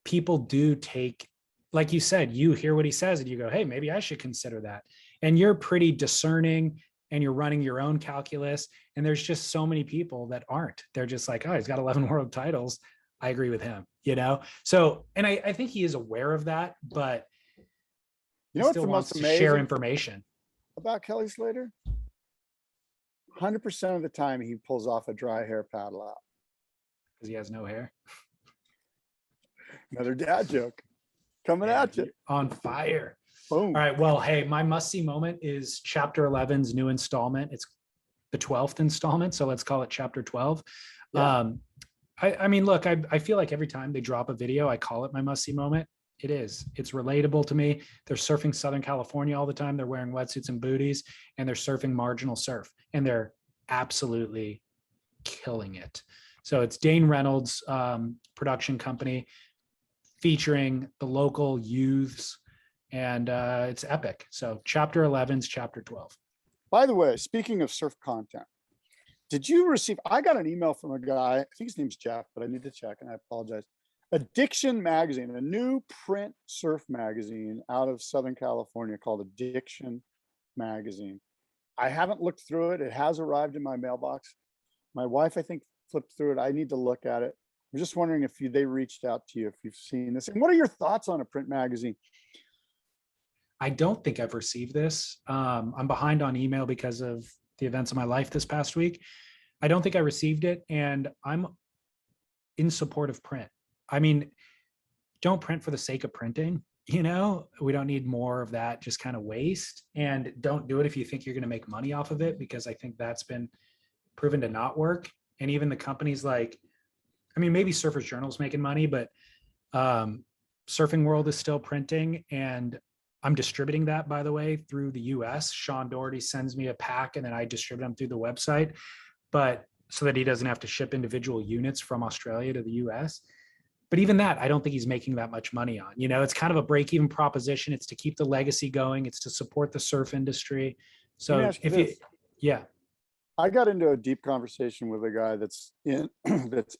people do take, like you said, you hear what he says and you go, hey, maybe I should consider that. And you're pretty discerning and you're running your own calculus. And there's just so many people that aren't. They're just like, oh, he's got 11 world titles. I agree with him, you know? So, and I think he is aware of that, but you know what's the most amazing share information about Kelly Slater? 100% of the time he pulls off a dry hair paddle out. Because he has no hair. Another dad joke coming at you. On fire. Boom. All right, well, hey, my must-see moment is Chapter 11's new installment. It's the 12th installment, so let's call it Chapter 12. Yeah. I mean, look, I feel like every time they drop a video, I call it my must-see moment. It is. It's relatable to me. They're surfing Southern California all the time. They're wearing wetsuits and booties, and they're surfing marginal surf, and they're absolutely killing it. So it's Dane Reynolds' production company featuring the local youths, and it's epic. So Chapter 11's Chapter 12. By the way, speaking of surf content, did you receive, I got an email from a guy, I think his name's Jeff, but I need to check and I apologize. Addiction Magazine, a new print surf magazine out of Southern California called Addiction Magazine. I haven't looked through it. It has arrived in my mailbox. My wife, I think, flipped through it. I need to look at it. I'm just wondering if they reached out to you, if you've seen this. And what are your thoughts on a print magazine? I don't think I've received this. I'm behind on email because of the events of my life this past week. I don't think I received it, and I'm in support of print. I mean, don't print for the sake of printing. You know, we don't need more of that just kind of waste, and don't do it if you think you're going to make money off of it, because I think that's been proven to not work. And even the companies like, I mean, maybe Surfers Journal's making money, but Surfing World is still printing, and I'm distributing that, by the way, through the US. Sean Doherty sends me a pack and then I distribute them through the website, but so that he doesn't have to ship individual units from Australia to the US. But even that, I don't think he's making that much money on. You know, it's kind of a break-even proposition. It's to keep the legacy going. It's to support the surf industry. So if you, yeah. I got into a deep conversation with a guy that's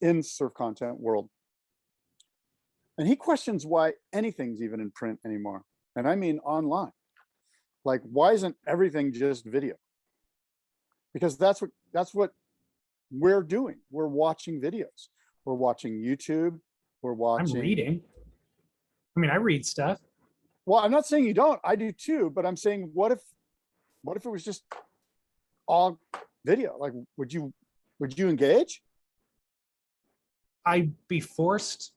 in surf content world. And he questions why anything's even in print anymore. And I mean online. Like, why isn't everything just video? Because that's what we're doing. We're watching videos. We're watching YouTube. We're watching. I'm reading. I mean, I read stuff. Well, I'm not saying you don't. I do too. But I'm saying, what if it was just all video? Like, would you engage? I'd be forced.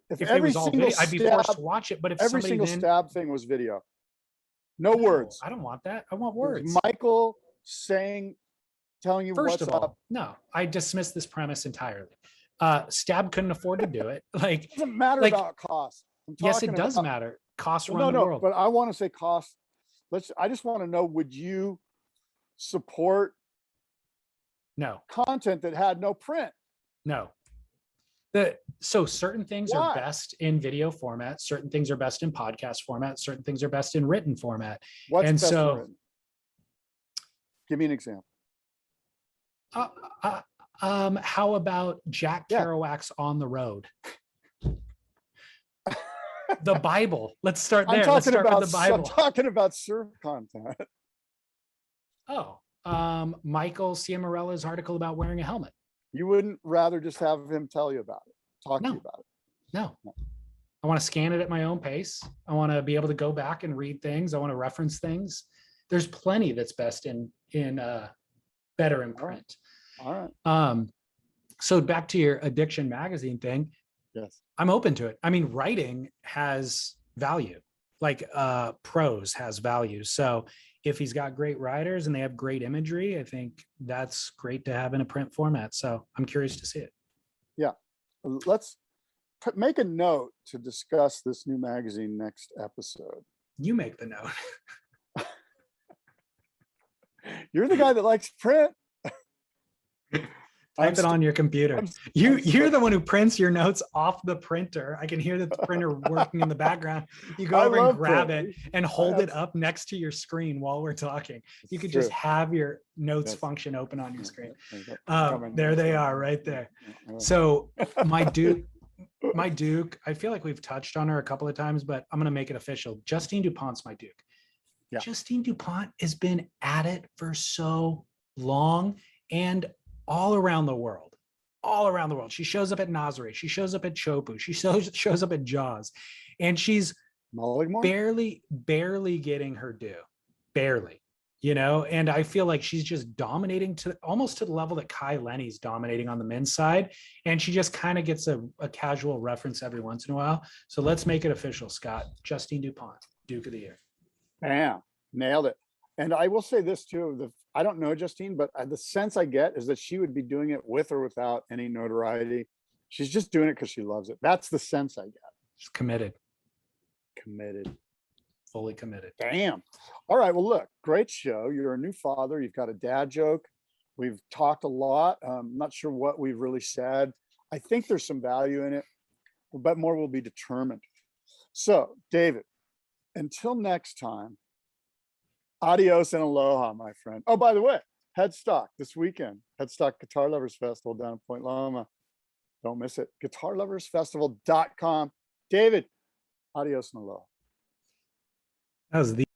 If it was all video, I'd be forced to watch it. But if every single stab thing was video, no words. I don't want that. I want words. Michael telling you First what's of all, up. No, I dismiss this premise entirely. Stab couldn't afford to do it. Like, it doesn't matter about cost. Yes, it does matter. Costs run the world. But I want to say cost. I just want to know, would you support content that had no print? No. So certain things are best in video format, certain things are best in podcast format, certain things are best in written format. What's best in written? Give me an example. Uh, how about Jack Yeah. Kerouac's On the Road? The Bible. Let's start I'm there. Let's talking start about, with the Bible. I'm talking about surf content. Oh, Michael Ciamarella's article about wearing a helmet. You wouldn't rather just have him tell you about it, talk to No. you about it. No. I want to scan it at my own pace. I want to be able to go back and read things. I want to reference things. There's plenty that's best in better in print. All right. So back to your addiction magazine thing. Yes. I'm open to it. I mean, writing has value, like prose has value. So if he's got great writers and they have great imagery, I think that's great to have in a print format. So I'm curious to see it. Yeah. Let's make a note to discuss this new magazine next episode. You make the note. You're the guy that likes print. Type it on your computer. You're the one who prints your notes off the printer. I can hear the printer working in the background. You go over and grab it and hold it up next to your screen while we're talking. You could just have your notes function open on your screen. There they are right there. So my Duke, I feel like we've touched on her a couple of times, but I'm going to make it official. Justine Dupont's my Duke. Yeah. Justine Dupont has been at it for so long and all around the world. She shows up at Nazare. She shows up at Chopu. She shows up at Jaws. And she's barely getting her due. Barely. You know, and I feel like she's just dominating to almost to the level that Kai Lenny's dominating on the men's side. And she just kind of gets a casual reference every once in a while. So let's make it official, Scott. Justine Dupont, Duke of the Year. Bam, nailed it. And I will say this too, I don't know Justine, but the sense I get is that she would be doing it with or without any notoriety. She's just doing it because she loves it. That's the sense I get. She's committed. Fully committed. Damn. All right. Well, look, great show. You're a new father. You've got a dad joke. We've talked a lot. I'm not sure what we've really said. I think there's some value in it, but more will be determined. So, David, until next time, adios and aloha, my friend. Oh, by the way, Headstock this weekend, Headstock Guitar Lovers Festival down in Point Loma. Don't miss it. GuitarLoversFestival.com. David, adios and aloha. That was the